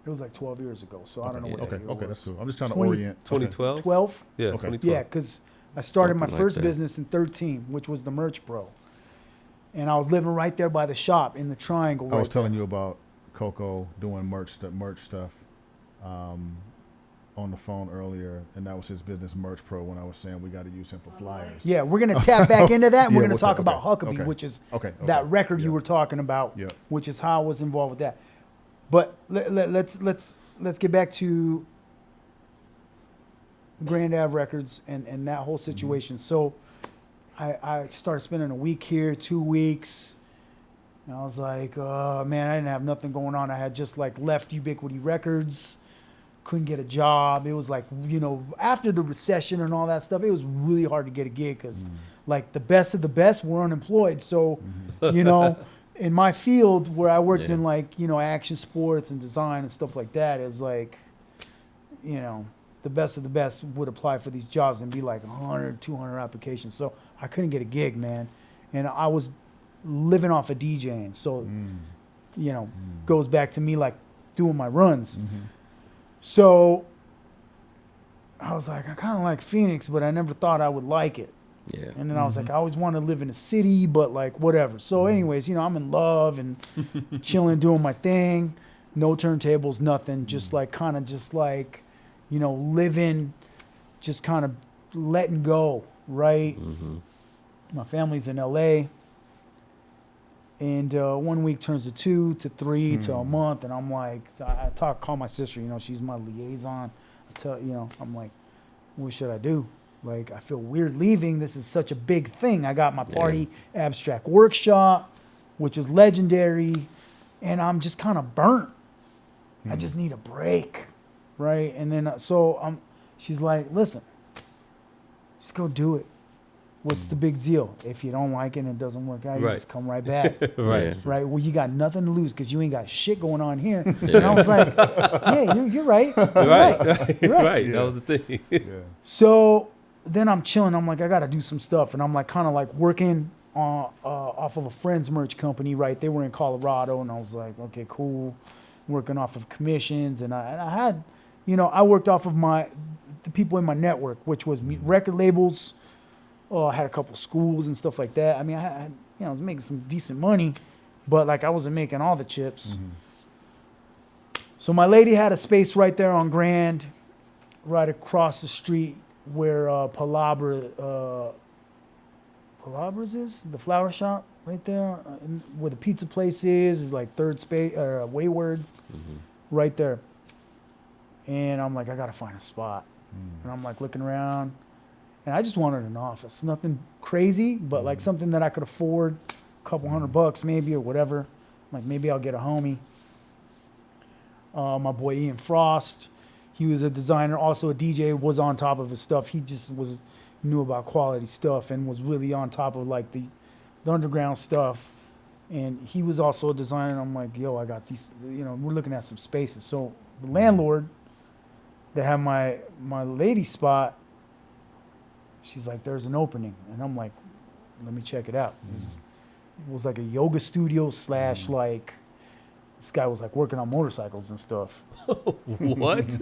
It was like 12 years ago, so I don't know what Okay, that year was. that's cool. I'm just trying to 20 orient. 2012. 12? Yeah. Okay. 2012. Yeah, because I started my Something like first that. business in 13, which was the Merch Bro. And I was living right there by the shop in the Triangle. I was right telling you about CoCoe doing merch stuff on the phone earlier, and that was his business, Merch Pro, when I was saying we got to use him for flyers. Yeah, we're going to tap back into that. And Yeah, we're going to what's talk up? about Okay, Huckabee, okay. which is Okay. that record you Yeah. were talking about, Yeah. which is how I was involved with that. But let's get back to Grand Ave Records and that whole situation. So I started spending a week here, 2 weeks. And I was like, man, I didn't have nothing going on. I had just like left Ubiquity Records, couldn't get a job. It was like, you know, after the recession and all that stuff, it was really hard to get a gig because like the best of the best were unemployed. So, you know, in my field where I worked in like, you know, action sports and design and stuff like that, it was like, you know, the best of the best would apply for these jobs and be like 100, 200 applications. So I couldn't get a gig, man. And I was living off of DJing. So, you know, goes back to me like doing my runs. So I was like, I kind of like Phoenix, but I never thought I would like it. Yeah. And then I was like, I always want to live in a city, but like whatever. So anyways, you know, I'm in love and chilling, doing my thing. No turntables, nothing. Just like kind of just like, you know, living, just kind of letting go, right? My family's in LA. And 1 week turns to 2 to 3 to a month. And I'm like, call my sister, you know, she's my liaison. I tell, you know, I'm like, what should I do? Like, I feel weird leaving. This is such a big thing. I got my party abstract workshop, which is legendary. And I'm just kind of burnt. I just need a break. Right. And then, she's like, listen, just go do it. What's the big deal? If you don't like it and it doesn't work out, you just come right back. Right. Right. Well, you got nothing to lose because you ain't got shit going on here. And I was like, yeah, you're right. You're right. You're right. That was the thing. So then I'm chilling. I'm like, I got to do some stuff. And I'm like, kind of like working off of a friend's merch company, right? They were in Colorado. And I was like, okay, cool. Working off of commissions. And I had, you know, I worked off of the people in my network, which was record labels. Oh, I had a couple schools and stuff like that. I mean, I was making some decent money, but like I wasn't making all the chips. So my lady had a space right there on Grand, right across the street where Palabras is, the flower shop right there, where the pizza place is like third space, Wayward, right there. And I'm like, I gotta find a spot. And I'm like looking around. And I just wanted an office, nothing crazy, but like something that I could afford, a couple $100 maybe or whatever. Like maybe I'll get a homie. My boy Ian Frost, he was a designer, also a DJ, was on top of his stuff. He just knew about quality stuff and was really on top of like the underground stuff. And he was also a designer. And I'm like, yo, I got these, we're looking at some spaces. So the landlord that had my lady spot, she's like, there's an opening. And I'm like, let me check it out. It was like a yoga studio / like, this guy was like working on motorcycles and stuff. What?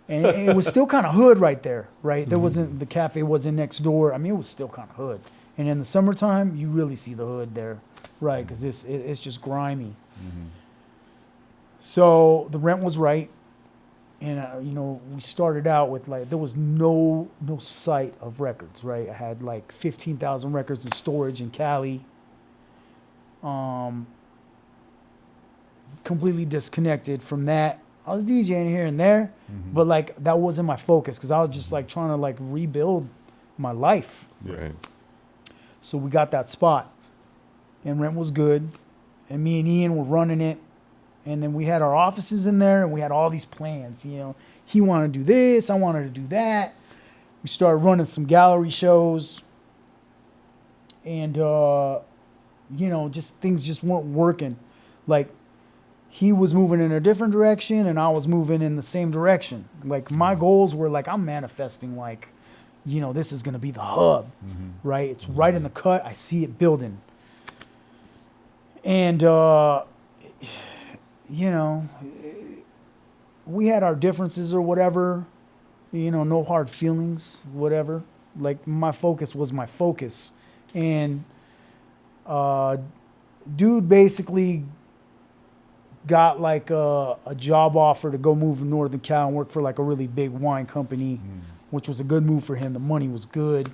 And it was still kind of hood right there, right? There wasn't, the cafe wasn't next door. I mean, it was still kind of hood. And in the summertime, you really see the hood there, right? Because it's just grimy. So the rent was right. And, we started out with like, there was no sight of records, right? I had like 15,000 records in storage in Cali. Completely disconnected from that. I was DJing here and there, but like that wasn't my focus because I was just like trying to like rebuild my life. Right. So we got that spot, and rent was good, and me and Ian were running it, and then we had our offices in there, and we had all these plans. He wanted to do this, I wanted to do that. We started running some gallery shows, and just things just weren't working. Like, he was moving in a different direction and I was moving in the same direction. Like, my goals were like, I'm manifesting like, this is going to be the hub, right? It's right in the cut. I see it building. And, we had our differences or whatever, no hard feelings, whatever. Like, my focus was my focus. And, dude basically got like a job offer to go move to Northern Cal and work for like a really big wine company, which was a good move for him. The money was good,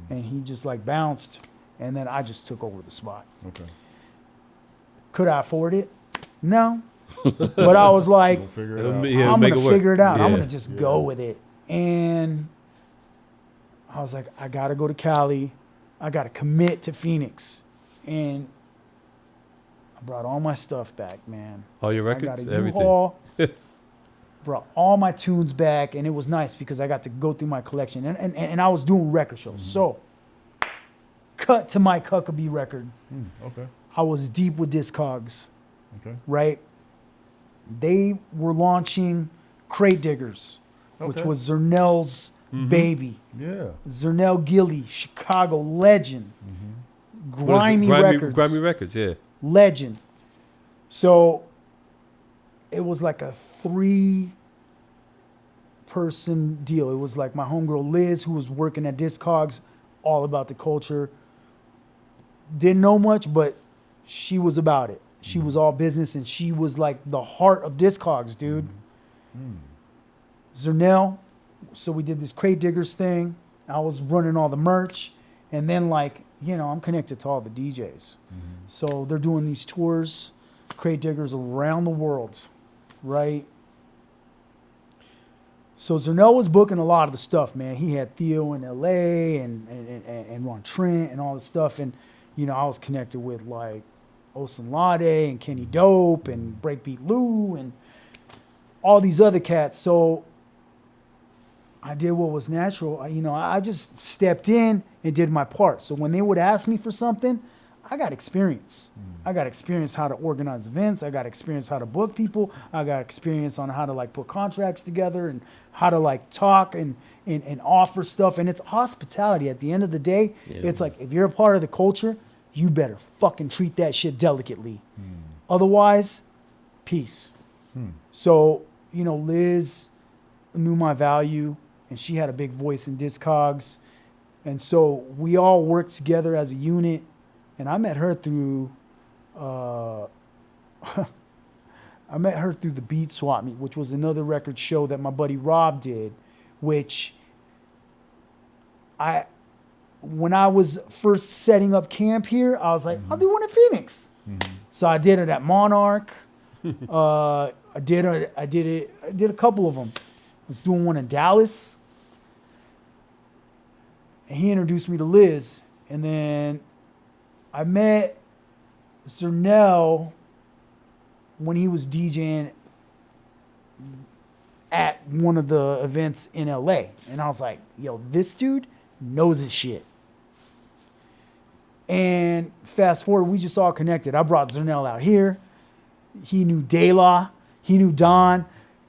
and he just like bounced, and then I just took over the spot. Okay. Could I afford it? No. But I was like, We'll figure it out. I'm going to figure it out. I'm Yeah. going to just go with it. And I was like, I got to go to Cali. I got to commit to Phoenix. And I brought all my stuff back, man. All your records? I got a Everything. U-Haul. Brought all my tunes back, and it was nice because I got to go through my collection. And I was doing record shows. So, cut to my Cuckabee record. Okay. I was deep with Discogs, Okay. right? They were launching Crate Diggers, which Okay. was Zernell's baby. Yeah. Zernell Gilly, Chicago legend. What is it? Grimy Records. Grimy Records, yeah. Legend. So it was like a 3-person deal. It was like my homegirl Liz, who was working at Discogs, all about the culture. Didn't know much, but she was about it. She was all business, and she was like the heart of Discogs, dude. Zernell. So we did this Crate Diggers thing. I was running all the merch. And then, like, I'm connected to all the DJs. So they're doing these tours, Crate Diggers around the world, right? So Zernell was booking a lot of the stuff, man. He had Theo in L.A. and Ron Trent and all this stuff. And, I was connected with, like, Osunlade and Kenny Dope and Breakbeat Lou and all these other cats. So I did what was natural. I just stepped in and did my part. So when they would ask me for something, I got experience. I got experience how to organize events. I got experience how to book people. I got experience on how to like put contracts together and how to like talk and offer stuff. And it's hospitality. At the end of the day, it's like, if you're a part of the culture, you better fucking treat that shit delicately. Otherwise, peace. So, Liz knew my value, and she had a big voice in Discogs. And so we all worked together as a unit. And I met her through the Beat Swap Meet, which was another record show that my buddy Rob did, which when I was first setting up camp here, I was like, I'll do one in Phoenix. So I did it at Monarch. I did a couple of them. I was doing one in Dallas. And he introduced me to Liz. And then I met Zernell when he was DJing at one of the events in LA. And I was like, yo, this dude knows his shit. And fast forward, we just all connected. I brought Zernel out here. He knew De La. He knew Don.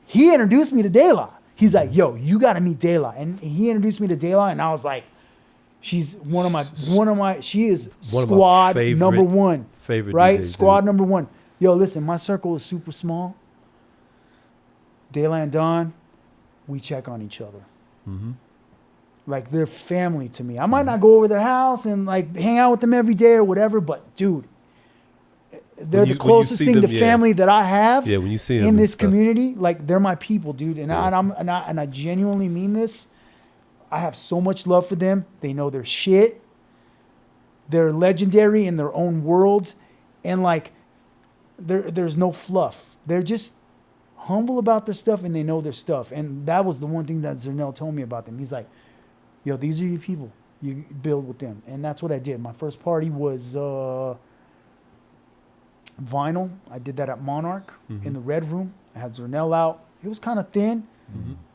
He introduced me to De La. He's like, yo, you got to meet De La. And he introduced me to De La, and I was like, she's one of my, she is squad number one. Favorite right? DJs, Squad dude. number one. Yo, listen, my circle is super small. De La and Don, we check on each other. Mm-hmm. Like, they're family to me. I might not go over their house and like hang out with them every day or whatever, but dude, they're the closest thing to family that I have when you see them in this community. Like, they're my people, dude. And I genuinely mean this. I have so much love for them. They know their shit. They're legendary in their own worlds. And like, there's no fluff. They're just humble about their stuff, and they know their stuff. And that was the one thing that Zernel told me about them. He's like, yo, these are your people. You build with them. And that's what I did. My first party was vinyl. I did that at Monarch in the Red Room. I had Zernel out. It was kind of thin,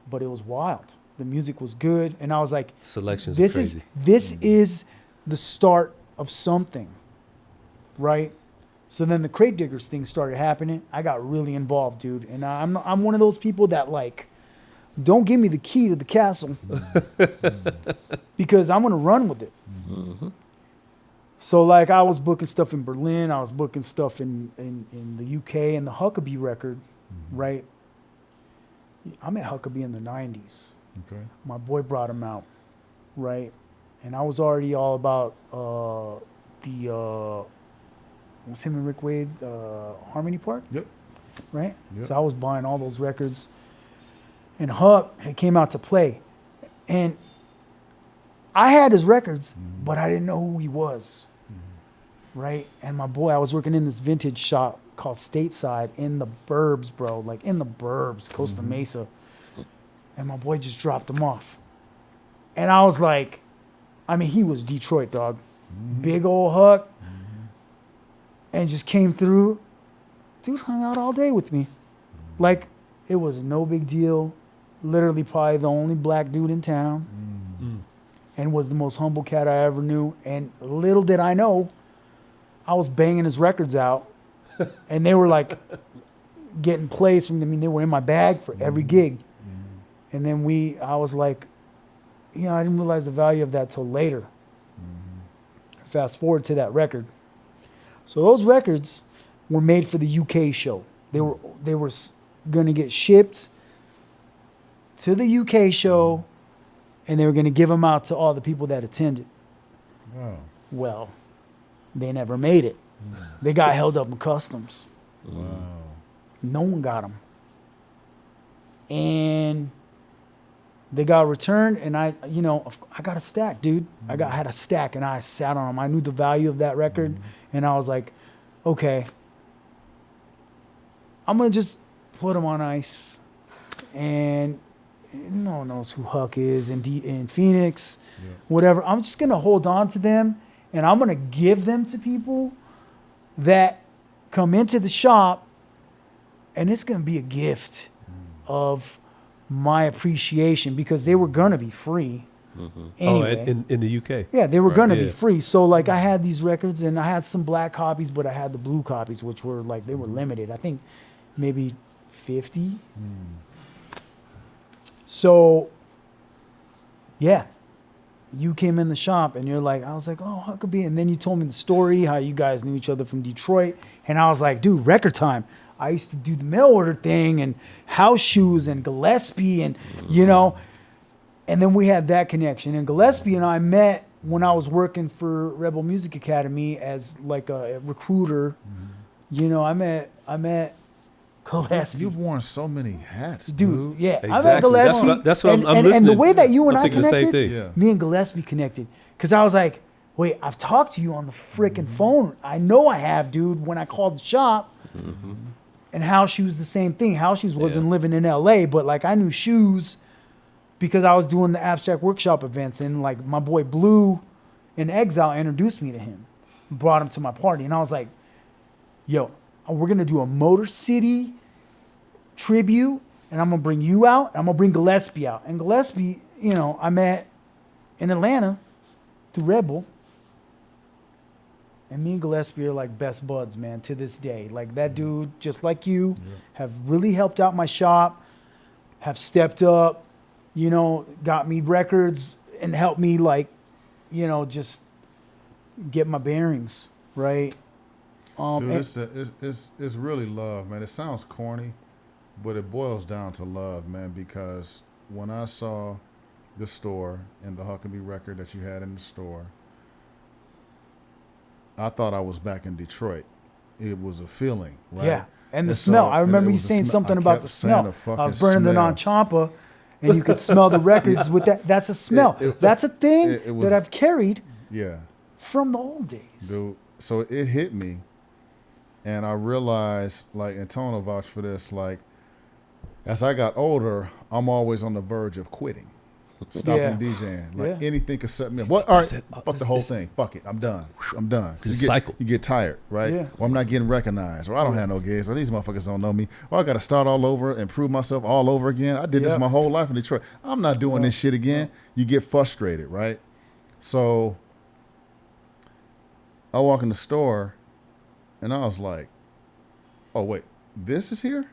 but it was wild. The music was good. And I was like, selections this are crazy. This is the start of something, right? So then the Crate Diggers thing started happening. I got really involved, dude. And I'm one of those people that like, don't give me the key to the castle because I'm going to run with it. Mm-hmm. So like, I was booking stuff in Berlin. I was booking stuff in the UK and the Huckabee record, right? I met Huckabee in the 90s. Okay. My boy brought him out, right? And I was already all about what's him and Rick Wade, Harmony Park? Yep. Right? Yep. So I was buying all those records. And Huck had came out to play. And I had his records, but I didn't know who he was. Right? And my boy, I was working in this vintage shop called Stateside in the burbs, bro. Like in the burbs, Costa Mesa. And my boy just dropped him off. And I was like, I mean, he was Detroit, dog. Big old Huck. And just came through. Dude hung out all day with me. Like, it was no big deal. Literally probably the only black dude in town. And was the most humble cat I ever knew. And little did I know, I was banging his records out. And they were like getting plays from them. I mean, they were in my bag for every gig. And then I was like, you know, I didn't realize the value of that till later. Fast forward to that record. So those records were made for the UK show. They were going to get shipped to the UK show, and they were going to give them out to all the people that attended. Wow. Well, they never made it. They got held up in customs. Wow. No one got them. And they got returned, and I got a stack, dude. I had a stack, and I sat on them. I knew the value of that record, and I was like, okay, I'm going to just put them on ice. And no one knows who Huck is in Phoenix, whatever. I'm just going to hold on to them, and I'm going to give them to people that come into the shop, and it's going to be a gift of my appreciation because they were going to be free anyway. Oh, in the UK? Yeah, they were going to be free. So, like, I had these records, and I had some black copies, but I had the blue copies, which were, like, they were limited. I think maybe 50. So, yeah, you came in the shop, and you're like, I was like, oh, Huckabee. And then you told me the story, how you guys knew each other from Detroit. And I was like, dude, record time. I used to do the mail order thing and house shoes and Gillespie and, you know, and then we had that connection. And Gillespie and I met when I was working for Rebel Music Academy as like a recruiter. You know, I met Gillespie. You've worn so many hats, dude. Yeah, Exactly. I met Gillespie. That's what I'm listening. And the way that you and I'm I thinking the same connected, thing. me and Gillespie connected. Because I was like, wait, I've talked to you on the freaking phone. I know I have, dude, when I called the shop. And House Shoes, the same thing. House Shoes wasn't living in LA, but like I knew Shoes because I was doing the Abstract Workshop events. And like my boy Blue in Exile introduced me to him, brought him to my party. And I was like, yo, we're going to do a Motor City tribute, and I'm going to bring you out, and I'm going to bring Gillespie out. And Gillespie, you know, I met in Atlanta through Rebel. And me and Gillespie are like best buds, man, to this day. Like that dude, just like you, have really helped out my shop, have stepped up, you know, got me records and helped me like, you know, just get my bearings, right? Dude, it's really love, man. It sounds corny, but it boils down to love, man, because when I saw the store and the Huckabee record that you had in the store, I thought I was back in Detroit. It was a feeling, right? Yeah, and the smell. I remember you saying something about the smell. I was burning the non-champa, and you could smell the records with that. That's a smell. That's a thing that I've carried from the old days. Dude, so it hit me, and I realized, like, and Tone will vouch for this, like, as I got older, I'm always on the verge of quitting. Stopping DJing. Like anything could set me up. What? All right, fuck the whole thing. Fuck it. I'm done. You get tired, right? Yeah. Or I'm not getting recognized. Or I don't have no gigs. Or these motherfuckers don't know me. Or I got to start all over and prove myself all over again. I did this my whole life in Detroit. I'm not doing this shit again. You get frustrated, right? So I walk in the store and I was like, oh, wait, this is here?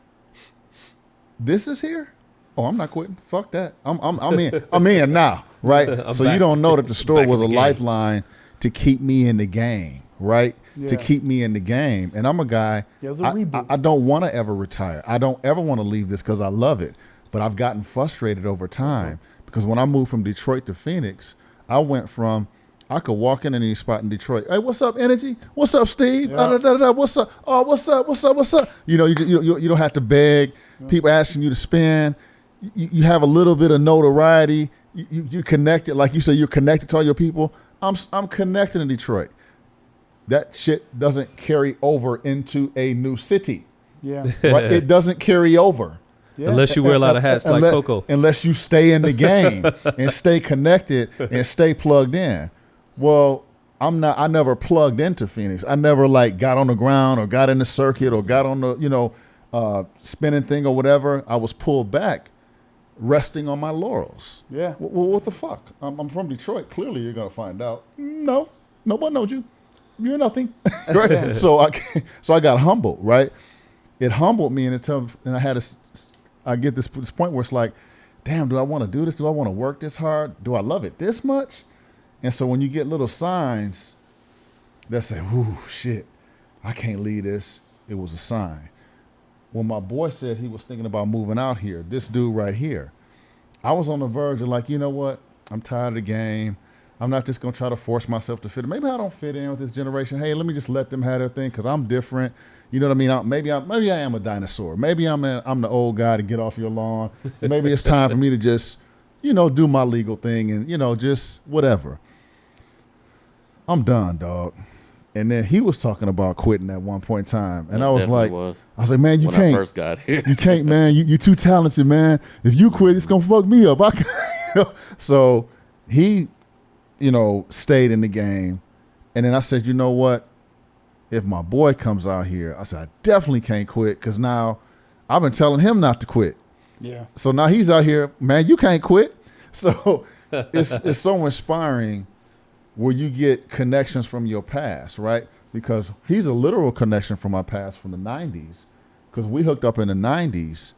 This is here? Oh, I'm not quitting. Fuck that. I'm in now, right? So you don't know that the store was a lifeline to keep me in the game, right? Yeah. To keep me in the game. And I'm a guy, I don't want to ever retire. I don't ever want to leave this because I love it. But I've gotten frustrated over time because when I moved from Detroit to Phoenix, I went from, I could walk in any spot in Detroit. Hey, what's up, Energy? What's up, Steve? Yeah. What's up? Oh, what's up? You know, you don't have to beg. People asking you to spend. You have a little bit of notoriety. You connected, like you said, you're connected to all your people. I'm connected in Detroit. That shit doesn't carry over into a new city. Yeah, right? It doesn't carry over. Yeah. Unless you wear a lot of hats like CoCoe. Unless you stay in the game and stay connected and stay plugged in. Well, I never plugged into Phoenix. I never like got on the ground or got in the circuit or got on the spinning thing or whatever. I was pulled back, resting on my laurels. Yeah. Well, what the fuck? I'm from Detroit. Clearly, you're gonna find out. No, nobody knows you. You're nothing. Right? So I got humbled. Right. It humbled me, and I get this point where it's like, damn, do I want to do this? Do I want to work this hard? Do I love it this much? And so when you get little signs that say, "Ooh, shit, I can't leave this," it was a sign. When my boy said he was thinking about moving out here, this dude right here, I was on the verge of like, you know what? I'm tired of the game. I'm not just going to try to force myself to fit in. Maybe I don't fit in with this generation. Hey, let me just let them have their thing because I'm different. You know what I mean? Maybe I am a dinosaur. Maybe I'm the old guy to get off your lawn. Maybe it's time for me to just, do my legal thing and, just whatever. I'm done, dog. And then he was talking about quitting at one point in time. And I was like, man, you can't. When I first got here. You can't, man. You're too talented, man. If you quit, it's going to fuck me up. So he, stayed in the game. And then I said, you know what? If my boy comes out here, I said, I definitely can't quit because now I've been telling him not to quit. Yeah. So now he's out here, man, you can't quit. So it's so inspiring where you get connections from your past, right? Because he's a literal connection from my past from the 90s because we hooked up in the 90s.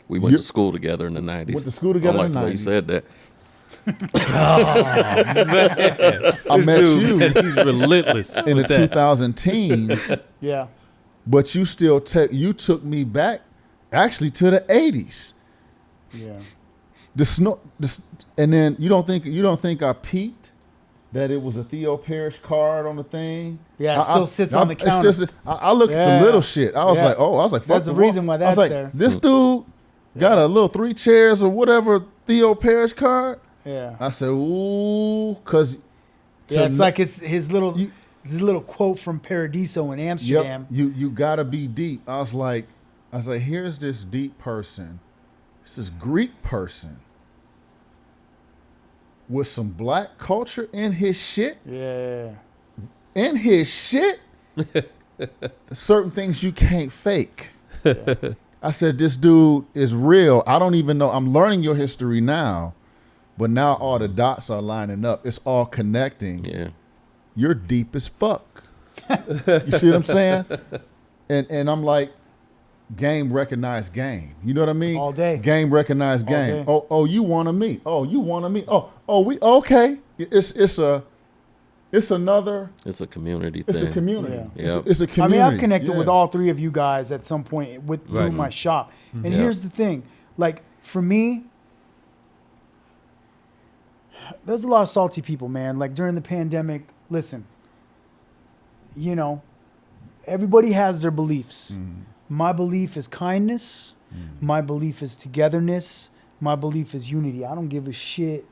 We went to school together in the 90s. Went to school together in the 90s. You said that. Oh, man. I met you. Man, he's relentless in the 2010s. Yeah. But you still you took me back actually to the 80s. Yeah. And then you don't think I peeped that it was a Theo Parrish card on the thing. Yeah, it still sits on the counter. I looked at the little shit. I was like, that's the reason why that's there. This dude got a little 3 chairs or whatever Theo Parrish card. Yeah. I said, ooh, because it's like his little quote from Paradiso in Amsterdam. Yep, you gotta be deep. I was like, here's this deep person, this Greek person with some black culture in his shit. Yeah. In his shit. Certain things you can't fake. Yeah. I said, this dude is real. I don't even know. I'm learning your history now, but now all the dots are lining up. It's all connecting. Yeah. You're deep as fuck. You see what I'm saying? And I'm like, game recognized game. You know what I mean? All day. Game recognized game. Oh, you want to meet? Oh, you want to meet? Oh, we okay. It's another. It's a community thing. It's a community. Yeah. It's a community. I mean, I've connected with all three of you guys at some point through my shop. And here's the thing. Like, for me, there's a lot of salty people, man. Like, during the pandemic, listen, you know, everybody has their beliefs. My belief is kindness. My belief is togetherness. My belief is unity. I don't give a shit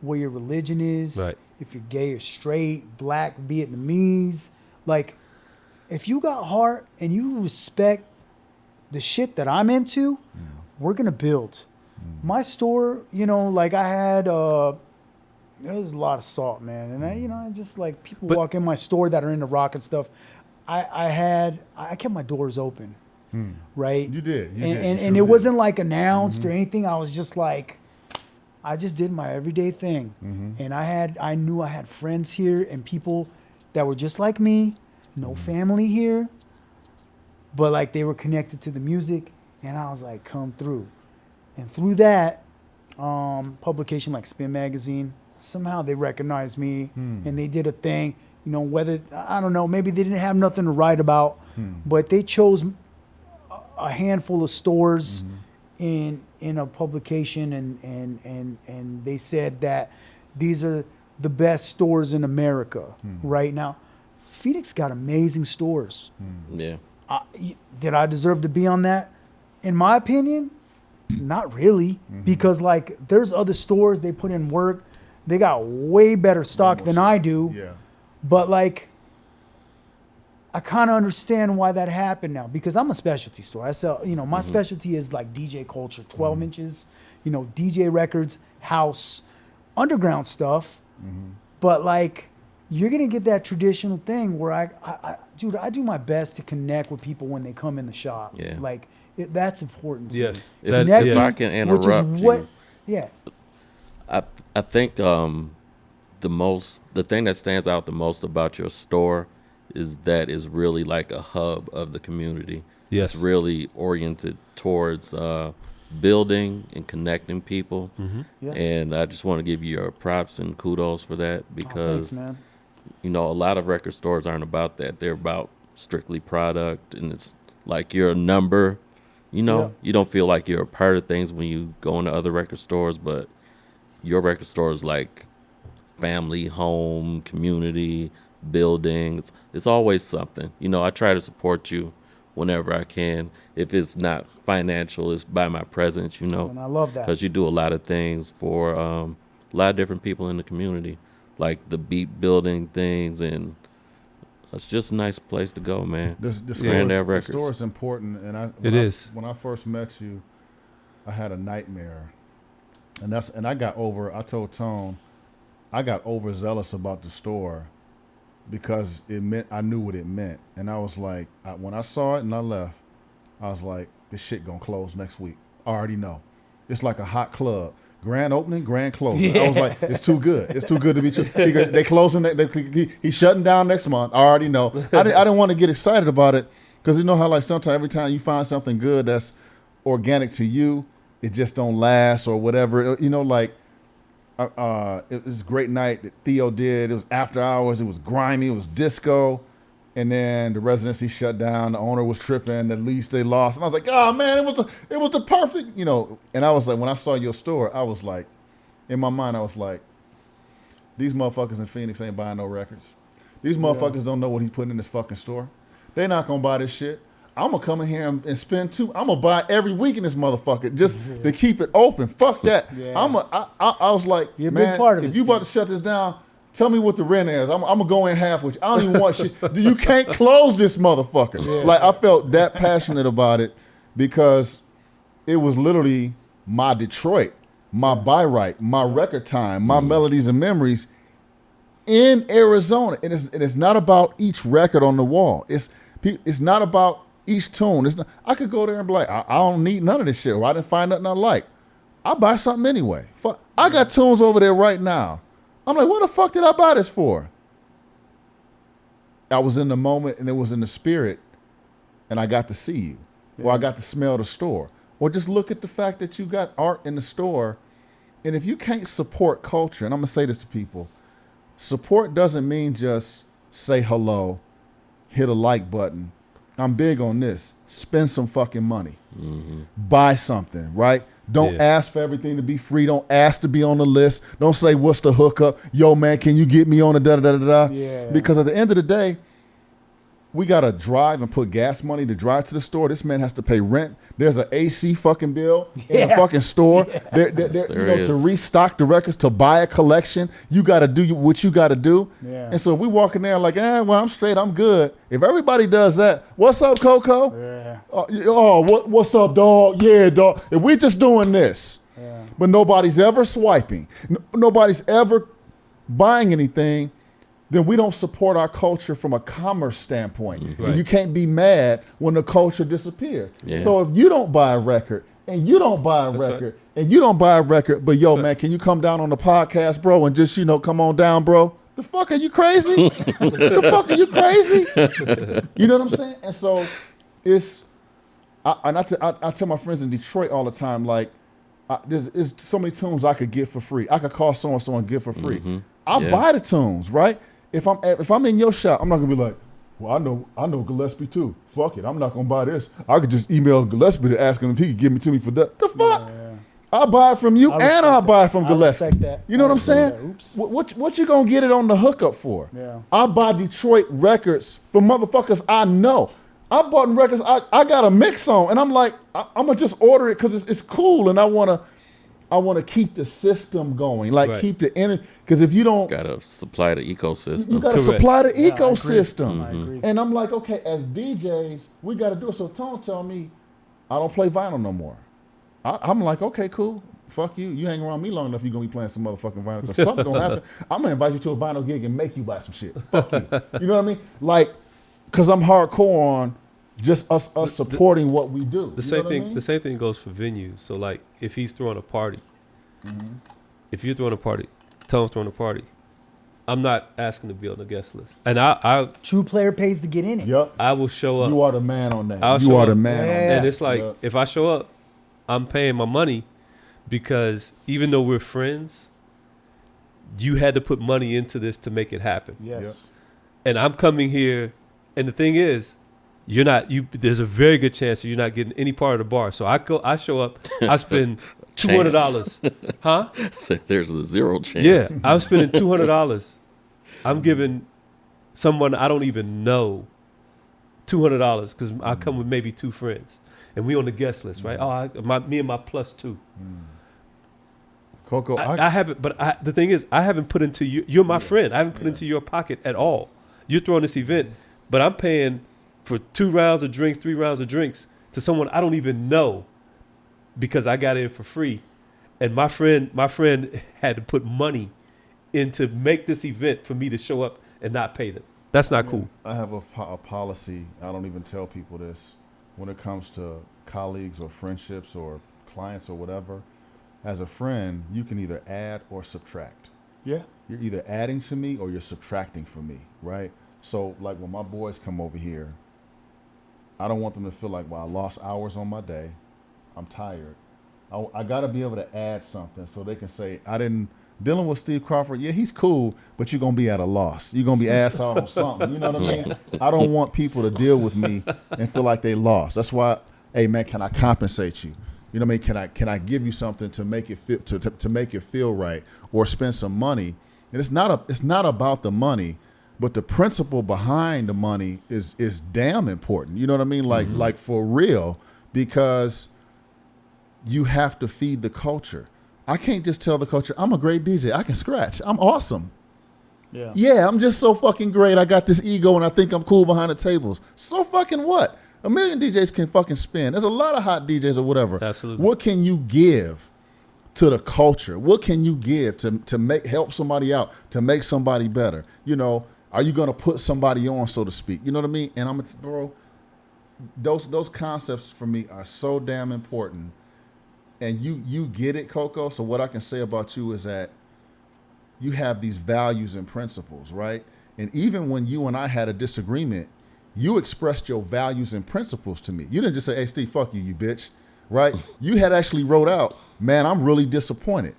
what your religion is. Right. If you're gay or straight, black, Vietnamese. Like, if you got heart and you respect the shit that I'm into, we're going to build. My store, you know, like I had, there's a lot of salt, man. And I just like people walk in my store that are into rock and stuff. I kept my doors open, right? You did. And it wasn't like announced or anything. I was just like, I just did my everyday thing. And I knew I had friends here and people that were just like me, no family here, but like they were connected to the music. And I was like, come through. And through that, publication like Spin Magazine, somehow they recognized me and they did a thing. You know, whether, I don't know, maybe they didn't have nothing to write about, but they chose a handful of stores in a publication and they said that these are the best stores in America right now. Phoenix got amazing stores. Yeah. Did I deserve to be on that? In my opinion, not really, because like there's other stores, they put in work, they got way better stock than I do. Yeah. But like, I kind of understand why that happened now, because I'm a specialty store. I sell, you know, my specialty is like DJ culture, 12 inches, you know, DJ records, house, underground stuff. But like, you're going to get that traditional thing where I do my best to connect with people when they come in the shop. Yeah. Like, that's important to me. If I can interrupt you. Yeah. I think the thing that stands out the most about your store is that it's really like a hub of the community. Yes. It's really oriented towards building and connecting people. Yes. And I just want to give you your props and kudos for that because, thanks, man. you know, a lot of record stores aren't about that. They're about strictly product, and it's like you're a number. You know, you don't feel like you're a part of things when you go into other record stores, but your record store is like family, home, community, buildings. It's always something. You know, I try to support you whenever I can. If it's not financial, it's by my presence, you know. And I love that. Because you do a lot of things for a lot of different people in the community, like the beat building things, and it's just a nice place to go, man. The store is important, and when I first met you, I had a nightmare, and I told Tone, I got overzealous about the store because I knew what it meant, and I was like, when I saw it and I left, I was like, this shit gonna close next week. I already know. It's like a hot club. Grand opening, grand closing. Yeah. I was like, it's too good. It's too good to be true. They closing. He's shutting down next month. I already know. I didn't want to get excited about it because you know how like sometimes every time you find something good that's organic to you, it just don't last or whatever. You know, like it was a great night that Theo did. It was after hours. It was grimy. It was disco. And then the residency shut down. The owner was tripping. The lease they lost. And I was like, oh, man, it was the perfect, you know. And I was like, when I saw your store, I was like, in my mind, I was like, these motherfuckers in Phoenix ain't buying no records. These motherfuckers don't know what he's putting in this fucking store. They're not going to buy this shit. I'm going to come in here and spend too. I'm going to buy every week in this motherfucker just to keep it open. Fuck that. I was like, you're man, a big part of if you about to shut this down, tell me what the rent is. I'm going to go in half with you. I don't even want shit. You can't close this motherfucker. Yeah. Like, I felt that passionate about it because it was literally my Detroit, my By Right, my Record Time, my Melodies and Memories in Arizona. And it's not about each record on the wall. It's not about each tune. I could go there and be like, I don't need none of this shit, or I didn't find nothing I like. I buy something anyway. Fuck, I got tunes over there right now. I'm like, what the fuck did I buy this for? I was in the moment and it was in the spirit and I got to see you. Or I got to smell the store. Or just look at the fact that you got art in the store. And if you can't support culture, and I'm going to say this to people, support doesn't mean just say hello, hit a like button. I'm big on this. Spend some fucking money. Mm-hmm. Buy something, right? Don't ask for everything to be free. Don't ask to be on the list. Don't say, what's the hookup? Yo, man, can you get me on the da-da-da-da-da? Yeah. Because at the end of the day, we got to drive and put gas money to drive to the store. This man has to pay rent. There's an AC fucking bill in the fucking store. There to restock the records, to buy a collection, you got to do what you got to do. Yeah. And so if we walk in there like, well, I'm straight, I'm good. If everybody does that, what's up, CoCoe? Yeah. What's up, dog? Yeah, dog. If we just doing this, but nobody's ever swiping, nobody's ever buying anything, then we don't support our culture from a commerce standpoint. Mm-hmm. And you can't be mad when the culture disappears. Yeah. So if you don't buy a record, and you don't buy a record, and you don't buy a record, but yo, man, can you come down on the podcast, bro, and just, come on down, bro? The fuck, are you crazy? The fuck, are you crazy? You know what I'm saying? And so I tell my friends in Detroit all the time, like, there's so many tunes I could get for free. I could call so-and-so and get for free. Mm-hmm. I'll buy the tunes, right? If I'm in your shop, I'm not gonna be like, well, I know Gillespie too. Fuck it, I'm not gonna buy this. I could just email Gillespie to ask him if he could give me to me for that. The fuck? Yeah. I'll buy it from you and I'll buy it from Gillespie. You know what I'm saying? What you gonna get it on the hookup for? Yeah. I buy Detroit records for motherfuckers I know. I bought records I got a mix on, and I'm like, I'm gonna just order it because it's cool, and I wanna keep the system going, keep the energy. Because if you don't, gotta supply the ecosystem. You gotta supply the ecosystem. I agree. And I'm like, okay, as DJs, we gotta do it. So Tone tell me, I don't play vinyl no more. I'm like, okay, cool. Fuck you. You hang around me long enough, you're gonna be playing some motherfucking vinyl. Because something gonna happen. I'm gonna invite you to a vinyl gig and make you buy some shit. Fuck you. You know what I mean? Like, because I'm hardcore on just us supporting what we do. The same thing goes for venues. So like, if he's throwing a party, if you're throwing a party, Tone's throwing a party, I'm not asking to be on the guest list. And I true player pays to get in it. Yep. I will show up. You are the man on that. You are the man on that. And it's like, if I show up, I'm paying my money, because even though we're friends, you had to put money into this to make it happen. Yes. And I'm coming here, and the thing is, there's a very good chance that you're not getting any part of the bar. So I show up, I spend $200. Huh? So there's a zero chance. Yeah, I'm spending $200. I'm giving someone I don't even know $200 because I come with maybe two friends, and we on the guest list, right? Me and my plus two. CoCoe, I haven't, but the thing is, I haven't put into you. You're my friend. I haven't put into your pocket at all. You're throwing this event, but I'm paying for 2 rounds of drinks, 3 rounds of drinks to someone I don't even know, because I got in for free. And my friend had to put money in to make this event for me to show up and not pay them. That's not cool. I have a policy. I don't even tell people this when it comes to colleagues or friendships or clients or whatever. As a friend, you can either add or subtract. Yeah. You're either adding to me or you're subtracting from me, right? So like when my boys come over here, I don't want them to feel like, well, I lost hours on my day. I'm tired. I got to be able to add something so they can say, dealing with Steve Crawford, yeah, he's cool, but you're going to be at a loss. You're going to be ass out on something. You know what I mean? I don't want people to deal with me and feel like they lost. That's why, hey, man, can I compensate you? You know what I mean? Can I give you something to make it feel to make it feel right, or spend some money? And it's not about the money, but the principle behind the money is damn important. You know what I mean? Like for real, because you have to feed the culture. I can't just tell the culture, I'm a great DJ. I can scratch. I'm awesome. Yeah, I'm just so fucking great. I got this ego and I think I'm cool behind the tables. So fucking what? A million DJs can fucking spin. There's a lot of hot DJs or whatever. Absolutely. What can you give to the culture? What can you give to help somebody out, to make somebody better? You know, are you going to put somebody on, so to speak? You know what I mean? And bro, those concepts for me are so damn important. And you get it, CoCoe. So what I can say about you is that you have these values and principles, right? And even when you and I had a disagreement, you expressed your values and principles to me. You didn't just say, hey, Steve, fuck you, you bitch, right? You had actually wrote out, man, I'm really disappointed.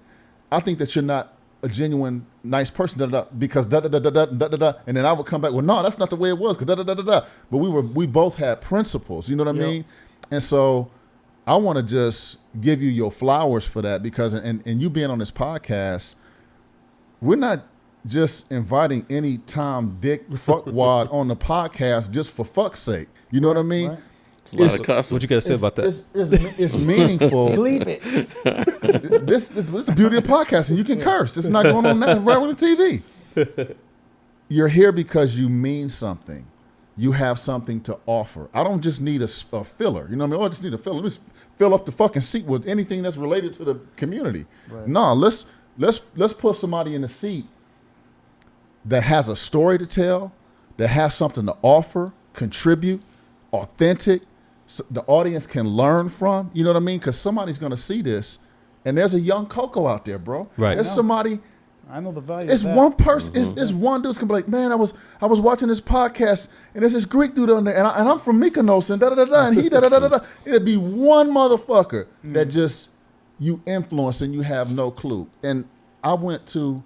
I think that you're not a genuine nice person, because and then I would come back, well, no, that's not the way it was, because But we both had principles, you know what I mean? And so I want to just give you your flowers for that, because and you being on this podcast, we're not just inviting any Tom, Dick, fuckwad on the podcast just for fuck's sake. You know what I mean? Right. It's a lot of cussing. What you got to say about that? It's meaningful. Bleep it. This is the beauty of podcasting. You can curse. It's not going on right on the TV. You're here because you mean something. You have something to offer. I don't just need a filler. You know what I mean? Oh, I just need a filler. Let me fill up the fucking seat with anything that's related to the community. Right. No, let's put somebody in the seat that has a story to tell, that has something to offer, contribute, authentic, so the audience can learn from. You know what I mean? Because somebody's going to see this, and there's a young CoCoe out there, bro. Right. There's somebody. I know the value. It's of that. one person. It's one dude's gonna be like, man, I was watching this podcast, and there's this Greek dude on there, and I'm from Mykonos, and and he It'd be one motherfucker that just you influence, and you have no clue. And I went to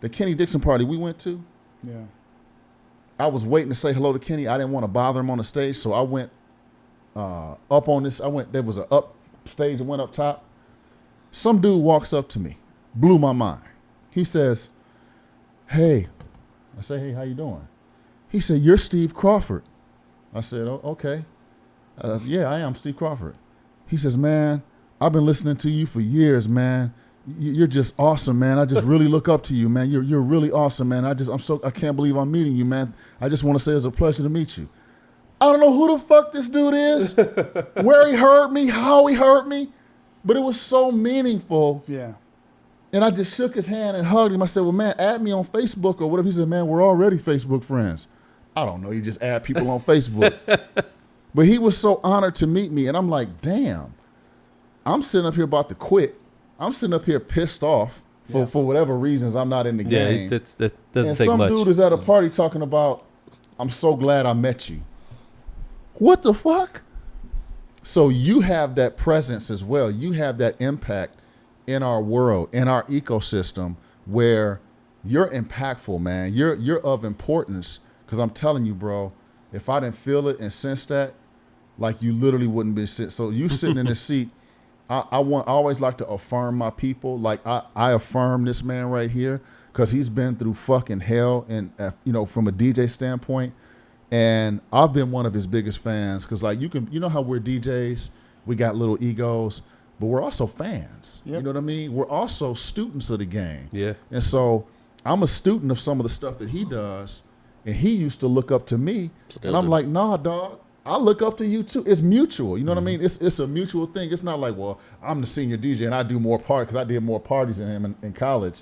the Kenny Dixon party we went to. Yeah. I was waiting to say hello to Kenny. I didn't want to bother him on the stage, so I went up on this. There was an up stage and went up top. Some dude walks up to me, blew my mind. He says, hey. I say, hey, how you doing? He said, you're Steve Crawford. I said, oh, okay. Yeah, I am Steve Crawford. He says, man, I've been listening to you for years, man. You're just awesome, man. I just really look up to you, man. You're really awesome, man. I can't believe I'm meeting you, man. I just want to say it's a pleasure to meet you. I don't know who the fuck this dude is, where he heard me, how he heard me, but it was so meaningful. Yeah. And I just shook his hand and hugged him. I said, well, man, add me on Facebook or whatever. He said, man, we're already Facebook friends. I don't know. You just add people on Facebook. But he was so honored to meet me. And I'm like, damn, I'm sitting up here about to quit. I'm sitting up here pissed off for whatever reasons I'm not in the game. Yeah, that doesn't and take some much. dude is at a party talking about, I'm so glad I met you. What the fuck? So you have that presence as well. You have that impact in our world, in our ecosystem, where you're impactful, man. You're of importance, because I'm telling you, bro, if I didn't feel it and sense that, like, you literally wouldn't be sitting. So you sitting in this seat, I always like to affirm my people. Like I affirm this man right here, because he's been through fucking hell, and from a DJ standpoint, and I've been one of his biggest fans, because like you know how we're DJs, we got little egos, but we're also fans. Yep. You know what I mean? We're also students of the game. Yeah. And so I'm a student of some of the stuff that he does, and he used to look up to me. And I'm like, nah, dog, I look up to you too. It's mutual. You know what I mean? It's a mutual thing. It's not like, well, I'm the senior DJ and I do more parties, because I did more parties than him in college.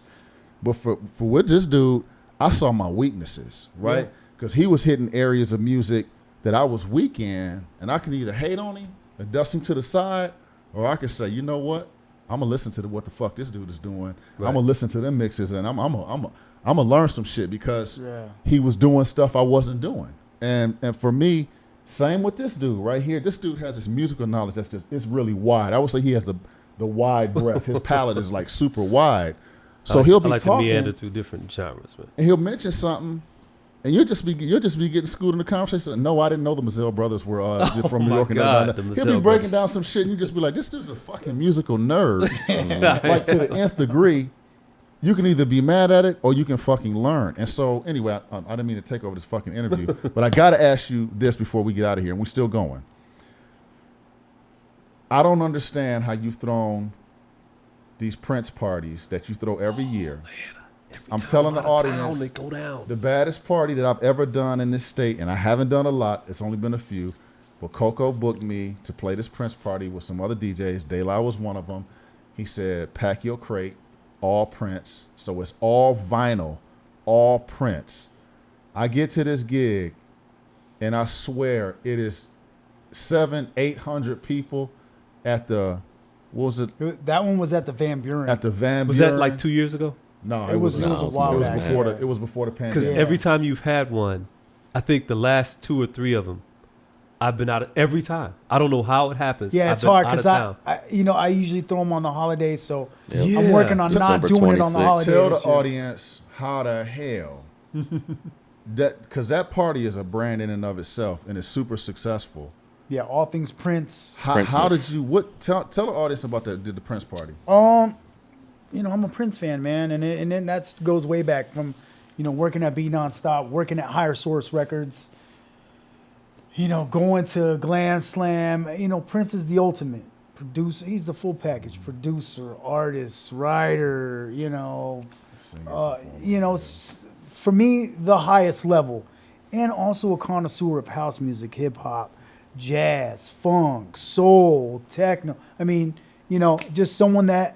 But for with this dude, I saw my weaknesses, right? Because he was hitting areas of music that I was weak in, and I could either hate on him and dust him to the side, or I could say, you know what? I'm gonna listen to what the fuck this dude is doing. Right. I'm gonna listen to them mixes, and I'm gonna learn some shit, because he was doing stuff I wasn't doing. And for me, same with this dude right here. This dude has this musical knowledge that's it's really wide. I would say he has the wide breadth. His palette is like super wide. So he'll be talking, to meander through different genres, man. And he'll mention something, and you'll just be getting schooled in the conversation. No, I didn't know the Mazzell brothers were from New York. God, and he'll be breaking down some shit, and you just be like, this dude's a fucking musical nerd, like to the nth degree. You can either be mad at it or you can fucking learn. And so anyway, I didn't mean to take over this fucking interview, but I got to ask you this before we get out of here, and we're still going. I don't understand how you've thrown these Prince parties that you throw every year. I'm telling the audience, they go down. The baddest party that I've ever done in this state, and I haven't done a lot, it's only been a few, but CoCoe booked me to play this Prince party with some other DJs. De La was one of them. He said, pack your crate, all Prince. So it's all vinyl, all Prince. I get to this gig, and I swear it is 700-800 people at the, what was it? That one was at the Van Buren. At the Van Buren. Was that like 2 years ago? No, it was a while back. It was before the pandemic. Because every time you've had one, I think the last 2 or 3 of them, I've been out of every time. I don't know how it happens. Yeah, it's hard because I usually throw them on the holidays, so I'm working on not doing it on the holidays. Tell the audience how the hell because that party is a brand in and of itself, and it's super successful. Yeah, all things Prince. How did you tell the audience about the Prince party? I'm a Prince fan, man, and then that goes way back from, working at Be Nonstop, working at Higher Source Records, going to Glam Slam. Prince is the ultimate producer. He's the full package: producer, artist, writer. For me, the highest level, and also a connoisseur of house music, hip hop, jazz, funk, soul, techno. I mean, just someone that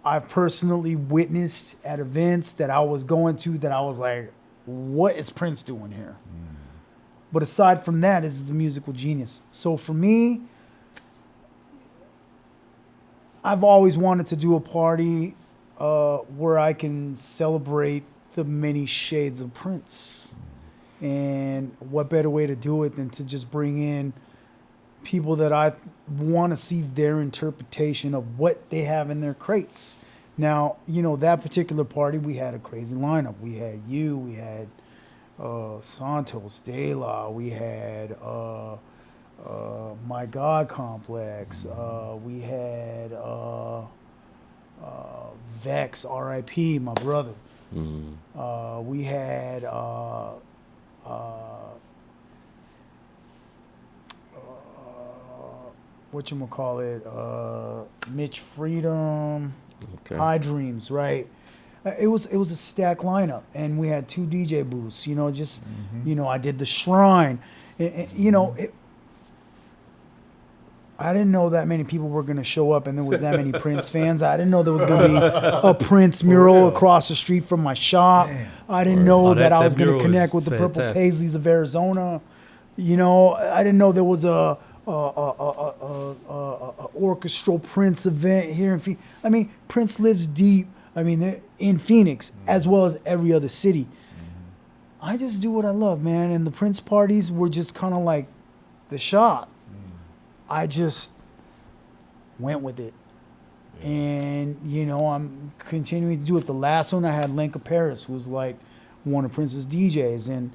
I've personally witnessed at events that I was going to that I was like, what is Prince doing here? But aside from that, is the musical genius. So for me, I've always wanted to do a party where I can celebrate the many shades of Prince. And what better way to do it than to just bring in people that I want to see their interpretation of what they have in their crates. Now, that particular party, we had a crazy lineup. We had we had Santos, De La, we had My God Complex, we had Vex, R.I.P., my brother. We had Mitch Freedom, High Dreams, right? It was a stacked lineup, and we had 2 DJ booths. I did the Shrine. I didn't know that many people were going to show up, and there was that many Prince fans. I didn't know there was going to be a Prince mural across the street from my shop. Damn. I didn't know that I was going to connect with the Purple Paisleys of Arizona. I didn't know there was a orchestral Prince event here in Phoenix. I mean, Prince lives deep. In Phoenix as well as every other city. I just do what I love, man. And the Prince parties were just kind of like the shot. I just went with it. And, I'm continuing to do it. The last one I had Lenka Paris, who was like one of Prince's DJs. And,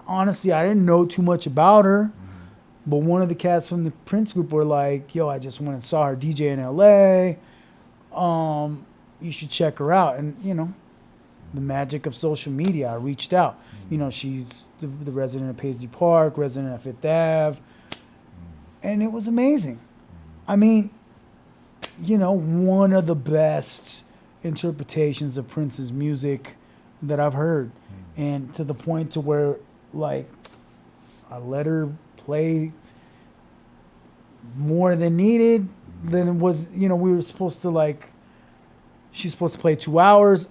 honestly, I didn't know too much about her. But one of the cats from the Prince group were like, yo, I just went and saw her DJ in LA. You should check her out. And, the magic of social media, I reached out. She's the resident of Paisley Park, resident of Fifth Ave. And it was amazing. One of the best interpretations of Prince's music that I've heard. And to the point to where, I let her play more than needed. Then it was, we were supposed to she's supposed to play 2 hours.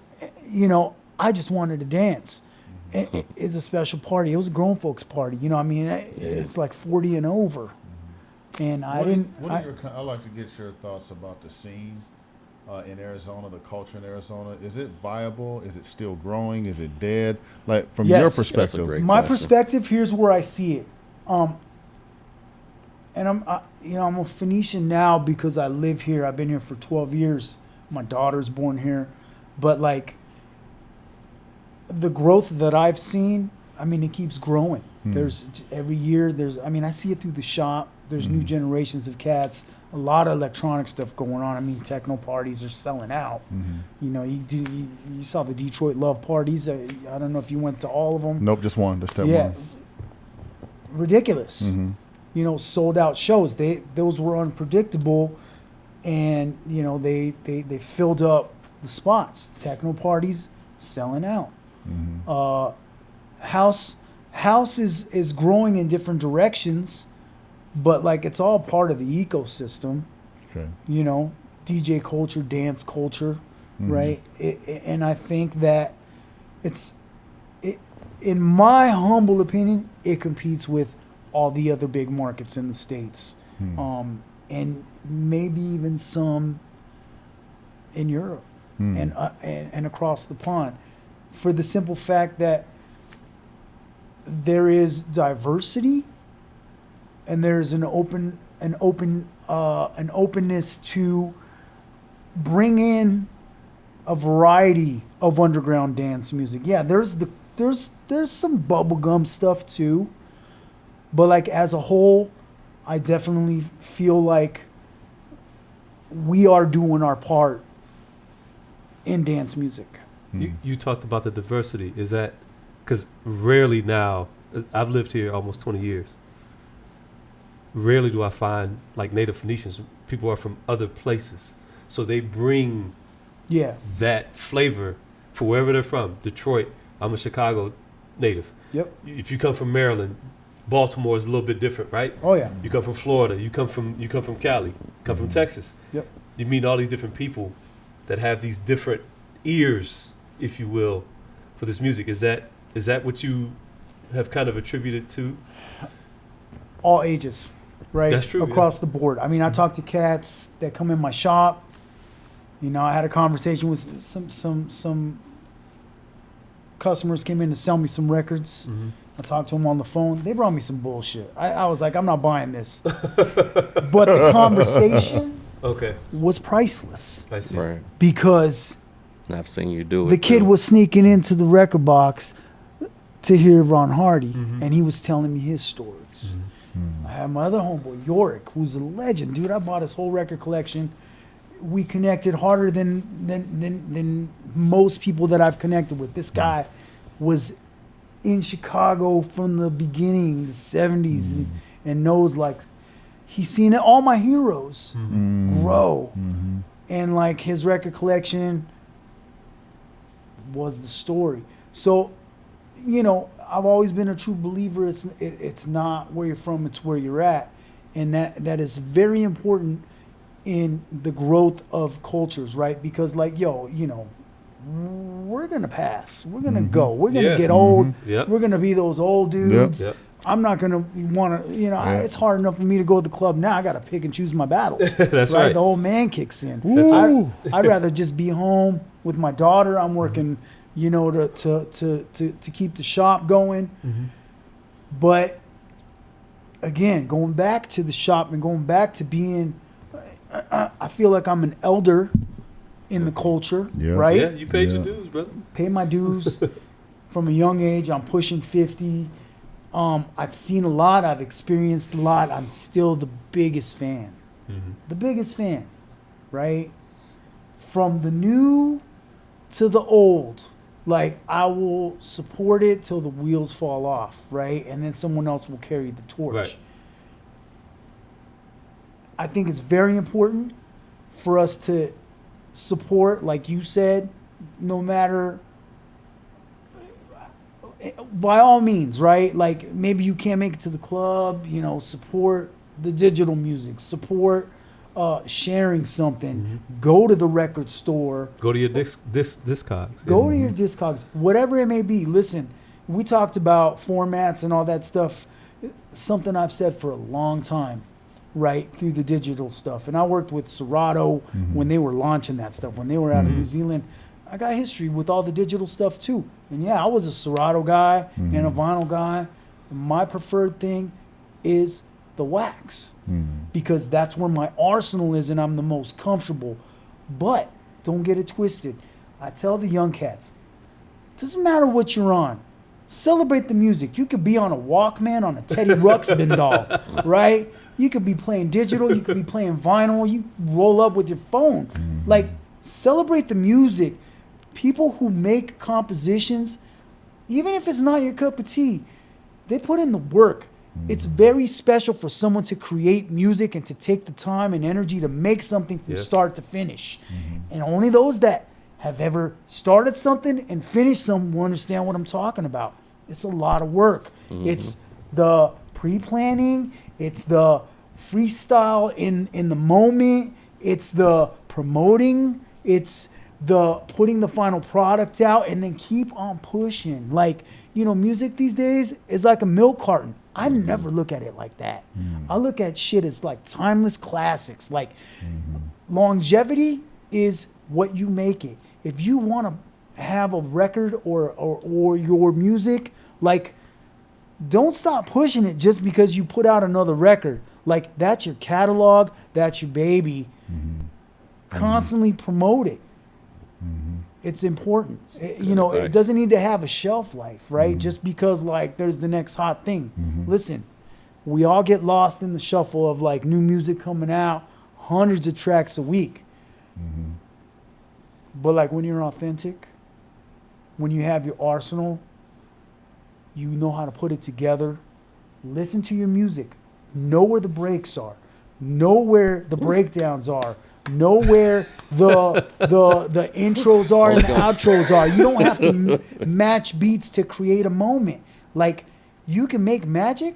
I just wanted to dance. It's a special party. It was a grown folks party. It's like 40 and over. And I'd like to get your thoughts about the scene in Arizona, the culture in Arizona. Is it viable? Is it still growing? Is it dead? From your perspective. My perspective, here's where I see it. And I'm a Phoenician now because I live here. I've been here for 12 years. My daughter's born here. But the growth that I've seen, it keeps growing. There's every year, I see it through the shop. There's new generations of cats, a lot of electronic stuff going on. Techno parties are selling out. You saw the Detroit Love parties. I don't know if you went to all of them. Nope, just one. Just that one. Ridiculous. Sold out shows. Those were unpredictable, and they filled up the spots. Techno parties selling out. House is growing in different directions, but it's all part of the ecosystem. Okay. DJ culture, dance culture, right? And I think that in my humble opinion, it competes with all the other big markets in the States. And maybe even some in Europe and across the pond, for the simple fact that there is diversity and there's an openness to bring in a variety of underground dance music. Yeah, there's some bubblegum stuff too, but like as a whole, I definitely feel like we are doing our part in dance music. You talked about the diversity. Is that because rarely now, I've lived here almost 20 years, rarely do I find like native Phoenicians. People are from other places, so they bring that flavor for wherever they're from. Detroit, I'm a Chicago native. Yep. If you come from Maryland, Baltimore is a little bit different, right? Oh yeah. You come from Florida, you come from Cali, you come from Texas. Yep. You meet all these different people that have these different ears, if you will, for this music. Is that what you have kind of attributed to? All ages, right? That's true. Across the board. I mean, I talk to cats that come in my shop. You know, I had a conversation with some customers came in to sell me some records. Mm-hmm. I talked to them on the phone. They brought me some bullshit. I was like, I'm not buying this. But the conversation was priceless. I see. Right. Because I've seen you do it. The kid was sneaking into the record box to hear Ron Hardy, and he was telling me his stories. Mm-hmm. I had my other homeboy, Yorick, who's a legend. Dude, I bought his whole record collection. We connected harder than most people that I've connected with. This guy was in Chicago from the beginning, the 70s, and knows, like, he's seen all my heroes grow. Mm-hmm. And, like, his record collection was the story. So, you know, I've always been a true believer. It's not where you're from, it's where you're at. And that is very important in the growth of cultures, right? Because, like, you know, we're going to pass. We're going to go. We're going to get old. Yep. We're going to be those old dudes. Yep. I'm not going to want to, you know, it's hard enough for me to go to the club now. I got to pick and choose my battles. That's right. The old man kicks in. I'd rather just be home with my daughter. I'm working, you know, to keep the shop going. Mm-hmm. But, again, going back to the shop and going back to being, I feel like I'm an elder in the culture, right? Yeah, you paid your dues, brother. Pay my dues from a young age. I'm pushing 50. I've seen a lot. I've experienced a lot. I'm still the biggest fan. Mm-hmm. The biggest fan, right? From the new to the old. Like, I will support it till the wheels fall off, right? And then someone else will carry the torch. Right. I think it's very important for us to support, like you said, no matter, by all means, right? Like, maybe you can't make it to the club, you know, support the digital music, support sharing something, go to the record store. Go to your Discogs. Go to your Discogs, whatever it may be. Listen, we talked about formats and all that stuff, something I've said for a long time. Right, through the digital stuff. And I worked with Serato when they were launching that stuff, when they were out of New Zealand. I got history with all the digital stuff too. And yeah, I was a Serato guy and a vinyl guy. My preferred thing is the wax because that's where my arsenal is and I'm the most comfortable. But don't get it twisted. I tell the young cats, it doesn't matter what you're on. Celebrate the music. You could be on a Walkman, on a Teddy Ruxpin doll, right? You could be playing digital. You could be playing vinyl. You roll up with your phone. Like, celebrate the music. People who make compositions, even if it's not your cup of tea, they put in the work. It's very special for someone to create music and to take the time and energy to make something from start to finish. And only those that have ever started something and finished something will understand what I'm talking about. It's a lot of work. It's the pre-planning. It's the freestyle in the moment. It's the promoting. It's the putting the final product out and then keep on pushing. Like, you know, music these days is like a milk carton. I never look at it like that. I look at shit as like timeless classics. Like, longevity is what you make it. If you want to have a record or your music, like, don't stop pushing it just because you put out another record. Like, that's your catalog, that's your baby. Constantly promote it. It's important. It doesn't need to have a shelf life, right? Just because, like, there's the next hot thing. Listen, we all get lost in the shuffle of, like, new music coming out, hundreds of tracks a week. But, like, when you're authentic, when you have your arsenal, you know how to put it together. Listen to your music. Know where the breaks are. Know where the breakdowns are. Know where the intros are and the outros are. You don't have to match beats to create a moment. Like, you can make magic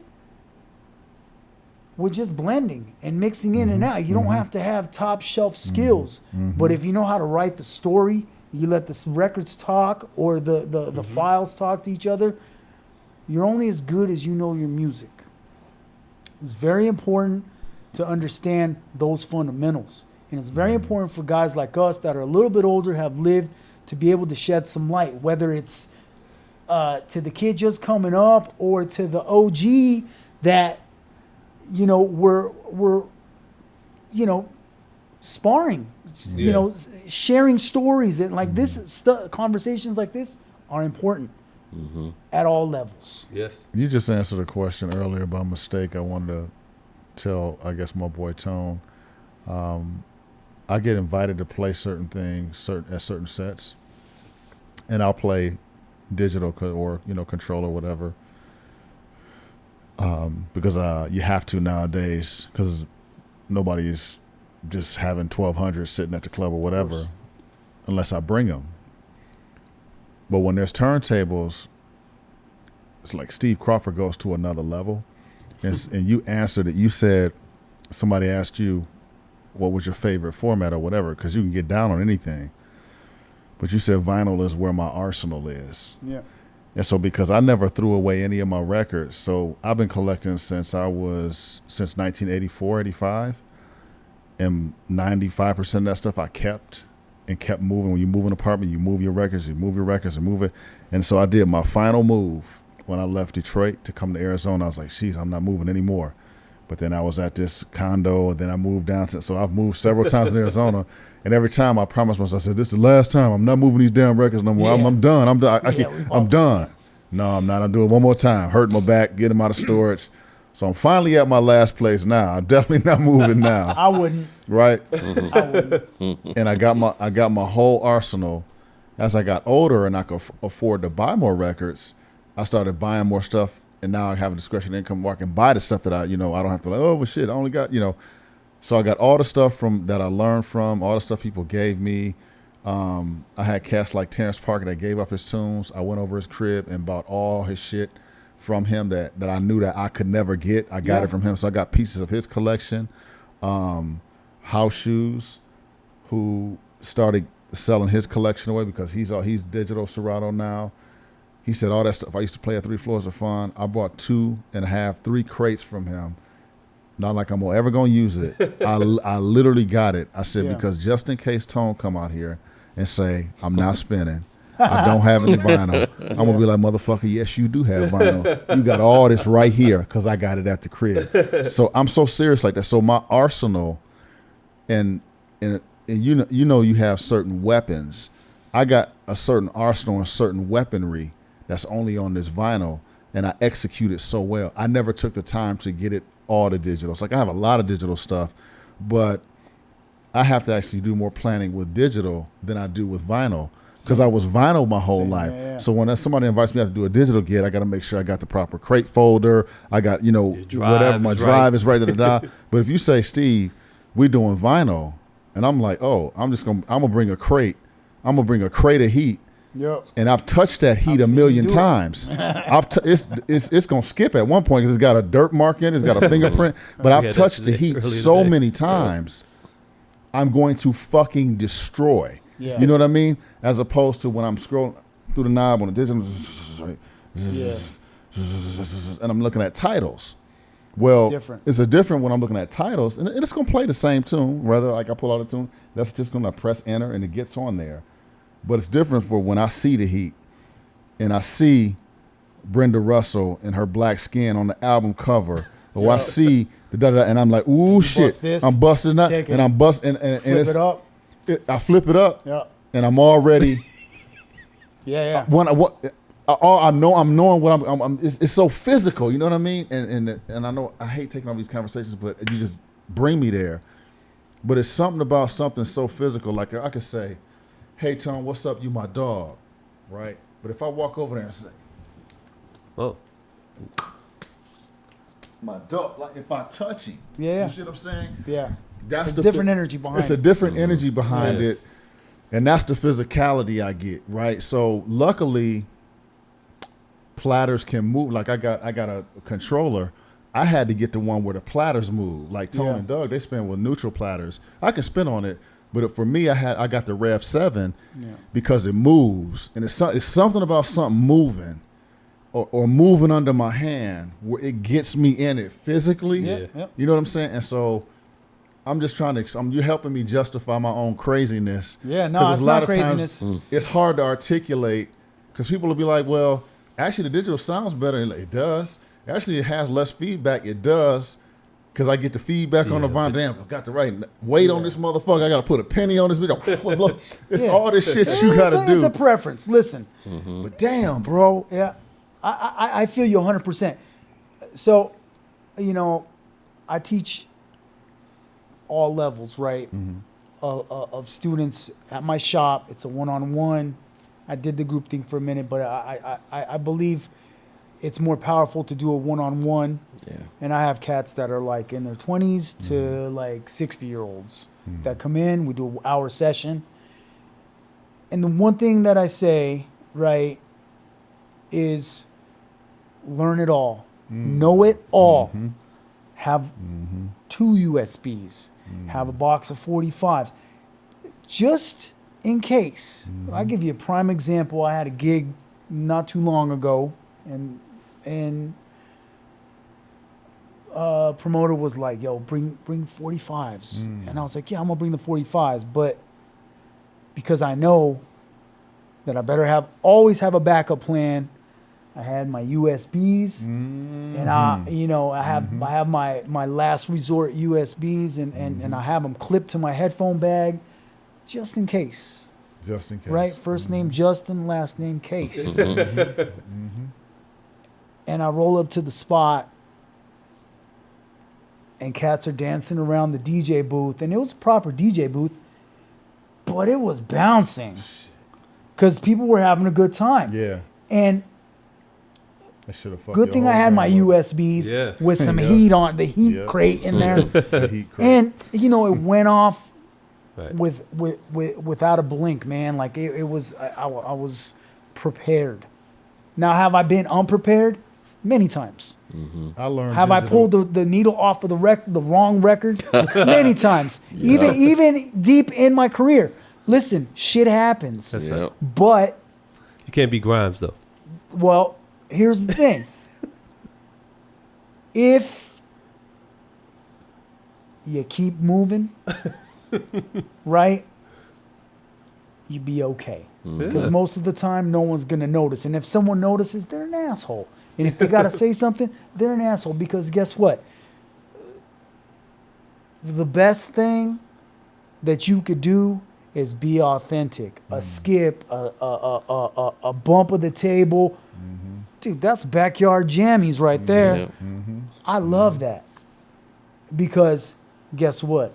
with just blending and mixing in and out. You don't have to have top shelf skills. But if you know how to write the story, you let the records talk or the files talk to each other, you're only as good as you know your music. It's very important to understand those fundamentals. And it's very important for guys like us that are a little bit older, have lived, to be able to shed some light, whether it's to the kid just coming up or to the OG that, we're sparring, sharing stories. And like this conversations like this are important at all levels. Yes. You just answered a question earlier by mistake. I wanted to tell, I guess, my boy Tone. I get invited to play certain things at certain sets, and I'll play digital or control or whatever, because you have to nowadays, because nobody's just having 1200 sitting at the club or whatever, unless I bring them. But when there's turntables, it's like Steve Crawford goes to another level, and you answered it. You said somebody asked you, what was your favorite format or whatever, because you can get down on anything. But you said vinyl is where my arsenal is. Yeah. And so because I never threw away any of my records, so I've been collecting since 1984, 85. And 95% of that stuff I kept moving. When you move an apartment, you move your records and move it. And so I did my final move when I left Detroit to come to Arizona. I was like, geez, I'm not moving anymore. But then I was at this condo, and then I moved down so I've moved several times in Arizona, and every time I promised myself, I said, this is the last time. I'm not moving these damn records no more. I'm done. I'm done. No, I'm not. I'm doing it one more time. Hurt my back, get them out of storage. So I'm finally at my last place now. I'm definitely not moving now. I wouldn't. Right? I wouldn't. And I got my whole arsenal. As I got older and I could afford to buy more records, I started buying more stuff. And now I have a discretionary income where I can buy the stuff that I don't have to well, shit, I only got, So I got all the stuff that I learned from, all the stuff people gave me. I had cats like Terrence Parker that gave up his tunes. I went over his crib and bought all his shit from him that I knew that I could never get. I got it from him. So I got pieces of his collection. House Shoes, who started selling his collection away because he's digital Serato now. He said all that stuff I used to play at 3 Floors of Fun. I bought 2.5, 3 crates from him. Not like I'm ever gonna use it. I literally got it. I said because just in case Tone come out here and say I'm not spinning, I don't have any vinyl. I'm gonna be like, motherfucker, yes you do have vinyl. You got all this right here because I got it at the crib. So I'm so serious like that. So my arsenal, and you have certain weapons. I got a certain arsenal and certain weaponry that's only on this vinyl, and I execute it so well. I never took the time to get it all the digital. It's like I have a lot of digital stuff, but I have to actually do more planning with digital than I do with vinyl because I was vinyl my whole life. Yeah. So when somebody invites me out to do a digital gig, I got to make sure I got the proper crate folder. I got, whatever, my drive is right. But if you say, Steve, we're doing vinyl, and I'm like, oh, I'm gonna bring a crate. I'm gonna bring a crate of heat. Yep. And I've touched that heat a million times. It's gonna skip at one point because it's got a dirt mark in it, it's got a fingerprint. But I've touched the heat so many times, I'm going to fucking destroy. Yeah. You know what I mean? As opposed to when I'm scrolling through the knob on the digital, and I'm looking at titles. Well, it's different. It's a different when I'm looking at titles, and it's gonna play the same tune. Whether like I pull out a tune, that's just gonna press enter and it gets on there. But it's different for when I see the heat, and I see Brenda Russell and her black skin on the album cover, or I see the da da, and I'm like, ooh shit, I'm busting up, and I'm busting, and flip it up. I flip it up, and I'm already, I know I'm knowing what I'm it's so physical, you know what I mean? And I know I hate taking on these conversations, but you just bring me there. But it's something about something so physical. Like I could say, "Hey Tom, what's up? You my dog," right? But if I walk over there and say, "Oh, my dog," like if I touch him, you see what I'm saying? Yeah, that's the different energy behind. It's a different energy behind it, and that's the physicality I get, right? So luckily, platters can move. Like I got a controller. I had to get the one where the platters move. Like Tone and Doug, they spin with neutral platters. I can spin on it, but for me, I got the Rev 7 because it moves, and it's something about something moving or moving under my hand where it gets me in it physically. You know what I'm saying? And so I'm just trying to. You're helping me justify my own craziness. Yeah, no, it's not craziness. It's hard to articulate because people will be like, "Well, actually, the digital sounds better." It does. Actually, it has less feedback. It does, because I get the feedback on the vinyl. Damn, I got the right weight on this motherfucker. I got to put a penny on this bitch. It's all this shit you got to do. It's a preference. Listen. But damn, bro. Yeah, I feel you 100%. So, I teach all levels, right, of students at my shop. It's a one-on-one. I did the group thing for a minute, but I believe it's more powerful to do a one-on-one. Yeah. And I have cats that are like in their 20s to like 60-year-olds that come in. We do an hour session. And the one thing that I say, right, is learn it all. Know it all. Have 2 USBs. Have a box of 45s. Just in case. I'll give you a prime example. I had a gig not too long ago, and promoter was like, "Yo, bring 45s," and I was like, "Yeah, I'm gonna bring the 45s," but because I know that I better always have a backup plan. I had my USBs, and I have my last resort USBs, and I have them clipped to my headphone bag, just in case. Just in case. Right? First name Justin, last name Case. And I roll up to the spot, and cats are dancing around the DJ booth. And it was a proper DJ booth, but it was bouncing because people were having a good time. Yeah. And good thing I had my USBs with some heat on, the heat crate in there. The heat crate. And, it went off without a blink, man. Like it was, I was prepared. Now, have I been unprepared? Many times. I learned. Have I pulled the needle off of the wrong record? Many times. Even deep in my career. Listen, shit happens. That's right. But you can't be Grimes though. Well, here's the thing. If you keep moving, right, you be okay. Because most of the time, no one's going to notice. And if someone notices, they're an asshole. And if they got to say something, they're an asshole. Because guess what? The best thing that you could do is be authentic. A skip, a bump of the table. Dude, that's backyard jammies right there. I love that. Because guess what?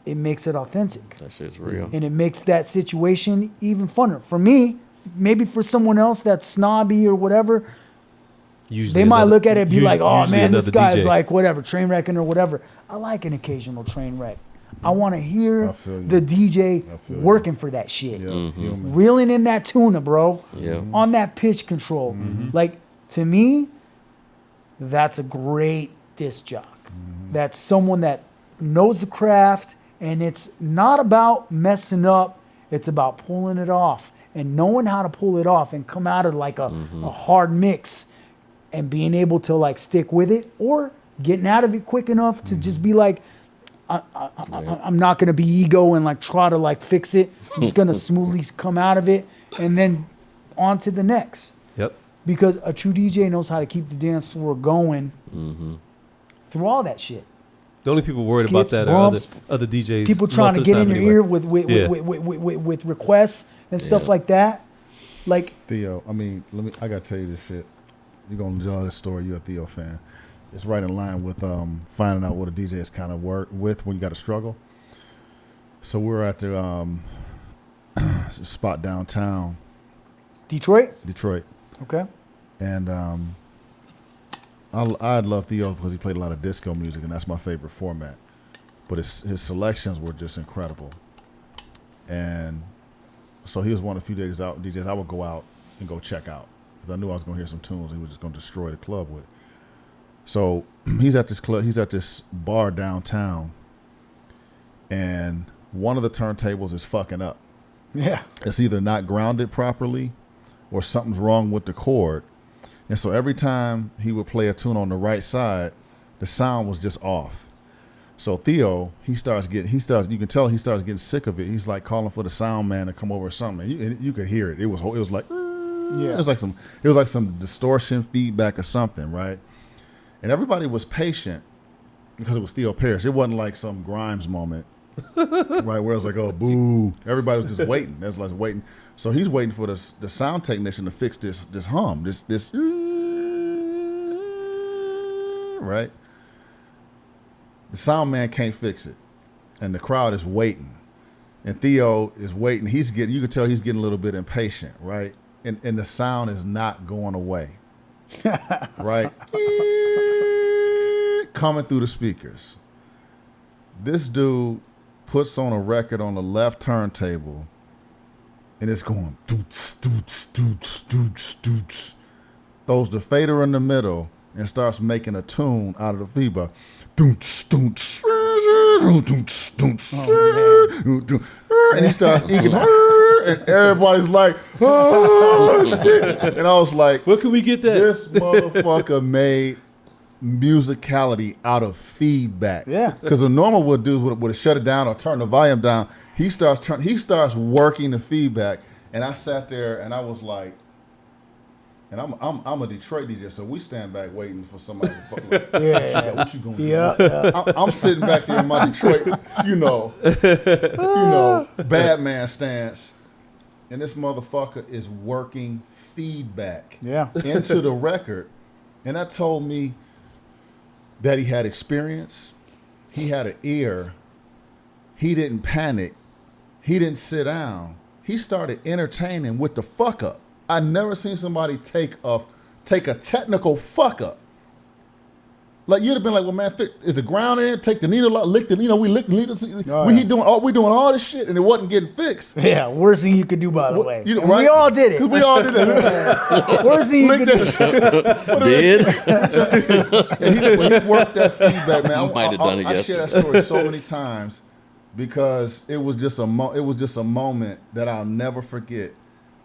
It makes it authentic. That shit's real. And it makes that situation even funner. For me, maybe for someone else that's snobby or whatever, they might look at it and be like, "Oh man, this guy's DJ. Like whatever, train wrecking or whatever." I like an occasional train wreck. I want to hear the DJ working for that shit. Reeling in that tuna, bro. On that pitch control. Like, to me, that's a great disc jock. That's someone that knows the craft, and it's not about messing up. It's about pulling it off and knowing how to pull it off and come out of like a hard mix and being able to like stick with it or getting out of it quick enough to just be like, I'm not gonna be ego and like try to like fix it. I'm just gonna smoothly come out of it and then on to the next. Yep. Because a true DJ knows how to keep the dance floor going through all that shit. The only people worried Skips, about that bumps, are other DJs. People trying to get in your anyway. ear with requests and stuff like that. Like Theo, I mean, I gotta tell you this shit. You're gonna enjoy this story. You're a Theo fan. It's right in line with finding out what a DJ is kind of work with when you got to struggle. So we're at the spot downtown, Detroit. Okay. And I love Theo because he played a lot of disco music, and that's my favorite format. But his selections were just incredible. And so he was one of the few DJs I would go out and go check out because I knew I was going to hear some tunes he was just going to destroy the club with. So he's at this bar downtown, and one of the turntables is fucking up. Yeah. It's either not grounded properly or something's wrong with the cord. And so every time he would play a tune on the right side, the sound was just off. So Theo, you can tell he starts getting sick of it. He's like calling for the sound man to come over or something. You could hear it. It was like, it was like some distortion feedback or something, right? And everybody was patient because it was Theo Parrish. It wasn't like some Grimes moment, right? Where it was like, oh, boo. Everybody was just waiting. That's like waiting. So he's waiting for the sound technician to fix this hum, this right? The sound man can't fix it, and the crowd is waiting, and Theo is waiting. You can tell he's getting a little bit impatient, right? And the sound is not going away, right? Coming through the speakers. This dude puts on a record on the left turntable, and it's going doots, doots, doots, doots, doots. Throws the fader in the middle and starts making a tune out of the feedback. Doots, doots, doots, doots, and he starts eking, and everybody's like, oh, shit. And I was like, where can we get that? This motherfucker made musicality out of feedback. Yeah. Because the normal would do would have shut it down or turn the volume down. He starts working the feedback, and I sat there and I was like, and I'm a Detroit DJ, so we stand back waiting for somebody to fuck like, what you gonna do? Yeah. I'm sitting back there in my Detroit, bad man stance, and this motherfucker is working feedback into the record, and that told me that he had experience, he had an ear, he didn't panic, he didn't sit down, he started entertaining with the fuck up. I never seen somebody take a technical fuck up. Like you'd have been like, well, man, is the ground in? Take the needle out, lick the, we lick the needle. We doing all this shit, and it wasn't getting fixed. Yeah, worst thing you could do, by the way. Right? We all did it. We all did it. Worst thing you could do. When he worked that feedback, man, I share that story so many times because it was just a moment that I'll never forget.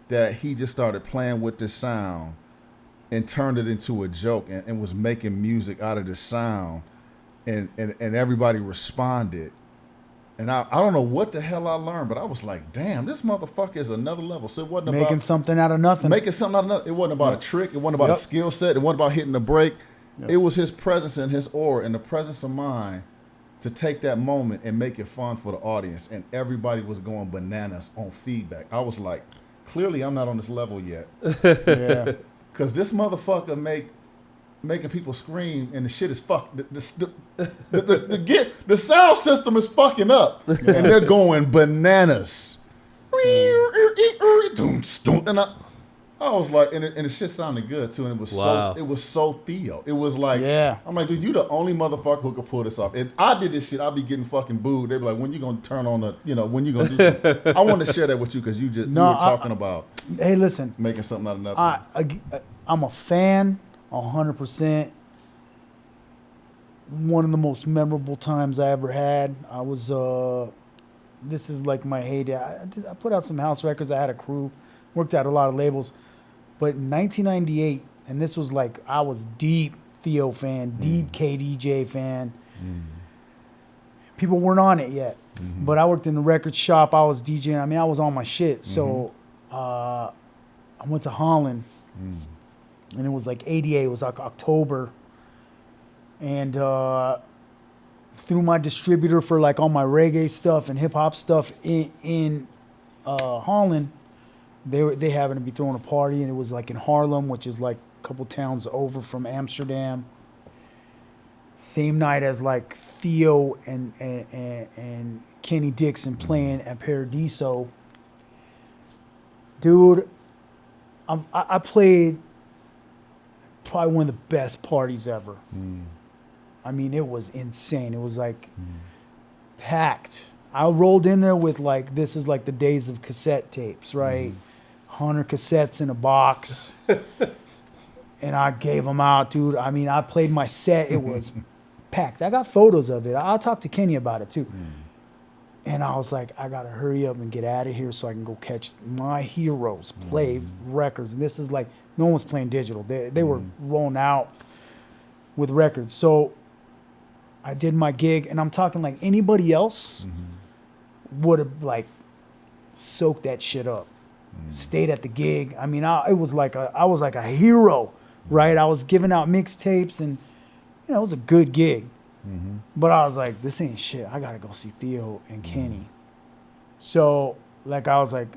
That he just started playing with this sound and turned it into a joke and was making music out of this sound and everybody responded. And I don't know what the hell I learned, but I was like, damn, this motherfucker is another level. So it wasn't making about something out of nothing. It wasn't about a trick. It wasn't about a skill set. It wasn't about hitting the break. It was his presence and his aura and the presence of mind to take that moment and make it fun for the audience. And everybody was going bananas on feedback. I was like, clearly, I'm not on this level yet. Yeah. Because this motherfucker making people scream, and the shit is fucked. The sound system is fucking up, and they're going bananas. And I was like, and the shit sounded good too, and it was so Theo. It was like, I'm like, dude, you the only motherfucker who could pull this off. If I did this shit, I'd be getting fucking booed. They'd be like, when you gonna turn on the, when you gonna do something? I want to share that with you because you were talking about. Hey, listen, making something out of nothing. I'm a fan, 100%. One of the most memorable times I ever had. I was, this is like my heyday. I put out some house records. I had a crew, worked out a lot of labels. But in 1998, and this was like, I was deep Theo fan, deep KDJ fan. People weren't on it yet, but I worked in the record shop. I was DJing. I mean, I was on my shit. So I went to Holland, and it was like 88. It was like October. And through my distributor for like all my reggae stuff and hip hop stuff in Holland, they happened to be throwing a party, and it was like in Harlem, which is like a couple towns over from Amsterdam. Same night as like Theo and Kenny Dixon playing at Paradiso. Dude, I played probably one of the best parties ever. I mean, it was insane. It was like packed. I rolled in there with like, this is like the days of cassette tapes, right? 100 cassettes in a box. And I gave them out, dude. I mean, I played my set. It was packed. I got photos of it. I'll talk to Kenny about it too. And I was like, I got to hurry up and get out of here so I can go catch my heroes, play records. And this is like, no one was playing digital. They were rolling out with records. So I did my gig, and I'm talking like anybody else would have like soaked that shit up, stayed at the gig. I mean, I was like a hero, right? I was giving out mixtapes, and you know, it was a good gig. But I was like, this ain't shit. I gotta go see Theo and Kenny. So like, I was like,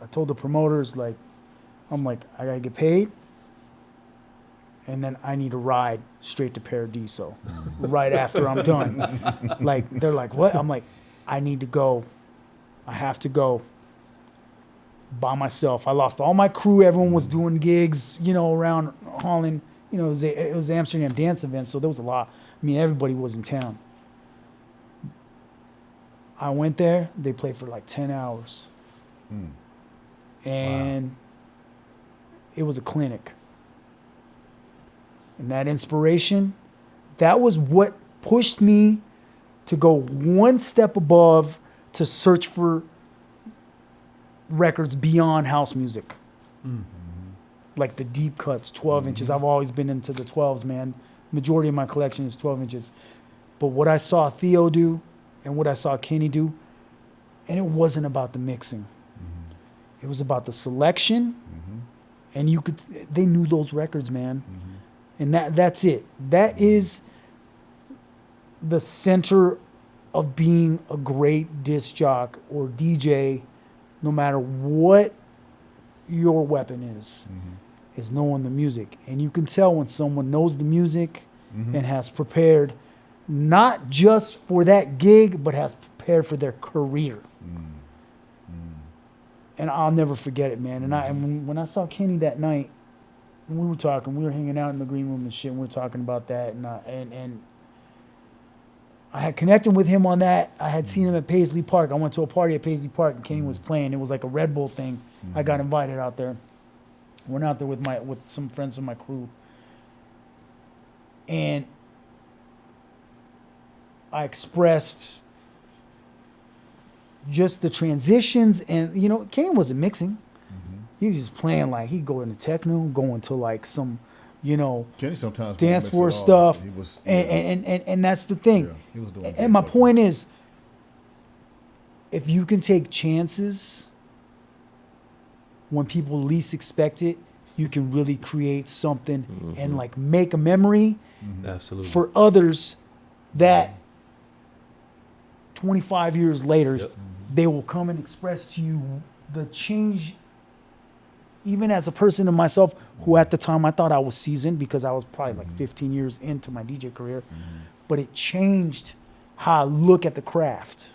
I told the promoters, like, I'm like, I gotta get paid, and then I need a ride straight to Paradiso right after I'm done. Like, they're like, what? I'm like, I need to go. I have to go by myself. I lost all my crew. Everyone was doing gigs, you know, around Holland. You know, it was Amsterdam dance event, so there was a lot. I mean, everybody was in town. I went there. They played for like 10 hours. And it was a clinic. And that inspiration, that was what pushed me to go one step above, to search for records beyond house music. Like the deep cuts, 12 inches. I've always been into the 12s, man. Majority of my collection is 12 inches. But what I saw Theo do and what I saw Kenny do, and it wasn't about the mixing. It was about the selection. And they knew those records, man. And that's it. That is the center of being a great disc jock or DJ, no matter what your weapon is knowing the music. And you can tell when someone knows the music and has prepared not just for that gig, but has prepared for their career. And I'll never forget it, man. And when I saw Kenny that night, we were talking, we were hanging out in the green room and shit, and we were talking about that, and I had connected with him on that. I had seen him at Paisley Park. I went to a party at Paisley Park, and Kenny was playing. It was like a Red Bull thing. I got invited out there. Went out there with some friends of my crew, and I expressed just the transitions, and you know, Kenny wasn't mixing. He was just playing, like he'd go into techno, going to like some, you know, Kenny sometimes dance floor stuff. He was, and that's the thing. Yeah, he was doing and my point is, if you can take chances when people least expect it, you can really create something and like make a memory Absolutely. for others that 25 years later, they will come and express to you the change. Even as a person of myself, who at the time I thought I was seasoned because I was probably like 15 years into my DJ career, but it changed how I look at the craft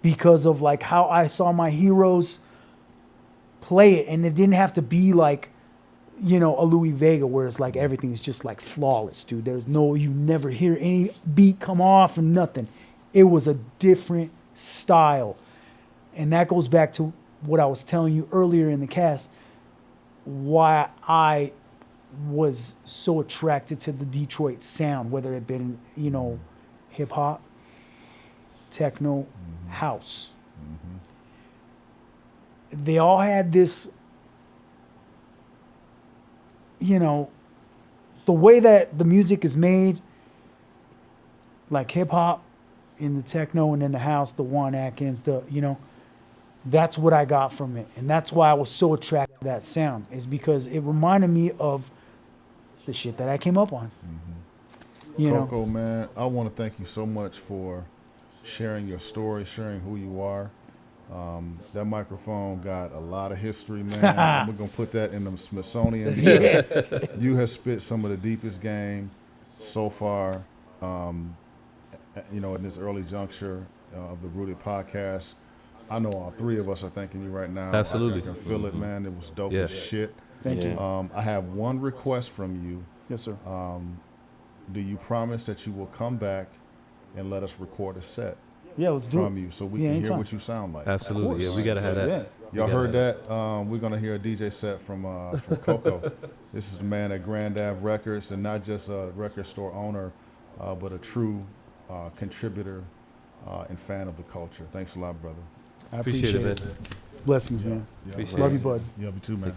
because of like how I saw my heroes play it. And it didn't have to be like, you know, a Louis Vega where it's like everything's just like flawless, dude. You never hear any beat come off and nothing. It was a different style. And that goes back to what I was telling you earlier in the cast, why I was so attracted to the Detroit sound, whether it been, you know, hip hop, techno, house. They all had this, you know, the way that the music is made, like hip hop, in the techno and in the house, the Juan Atkins, that's what I got from it, and that's why I was so attracted to that sound. Is because it reminded me of the shit that I came up on. CoCoe, man, I want to thank you so much for sharing your story, sharing who you are. That microphone got a lot of history, man. We're going to put that in the Smithsonian. You have spit some of the deepest game so far, in this early juncture of the Rooted podcast. I know all three of us are thanking you right now. Absolutely. I can feel it, man. It was dope as shit. Thank you. I have one request from you. Yes, sir. Do you promise that you will come back and let us record a set? Yeah, let's do it from you so we can hear what you sound like. Absolutely. Yeah, we got to have that. Y'all heard that? We're going to hear a DJ set from CoCoe. This is the man at Grand Ave Records, and not just a record store owner, but a true contributor and fan of the culture. Thanks a lot, brother. I appreciate it, man. Blessings, man. Yeah, Love you, bud. Yeah, you too, man.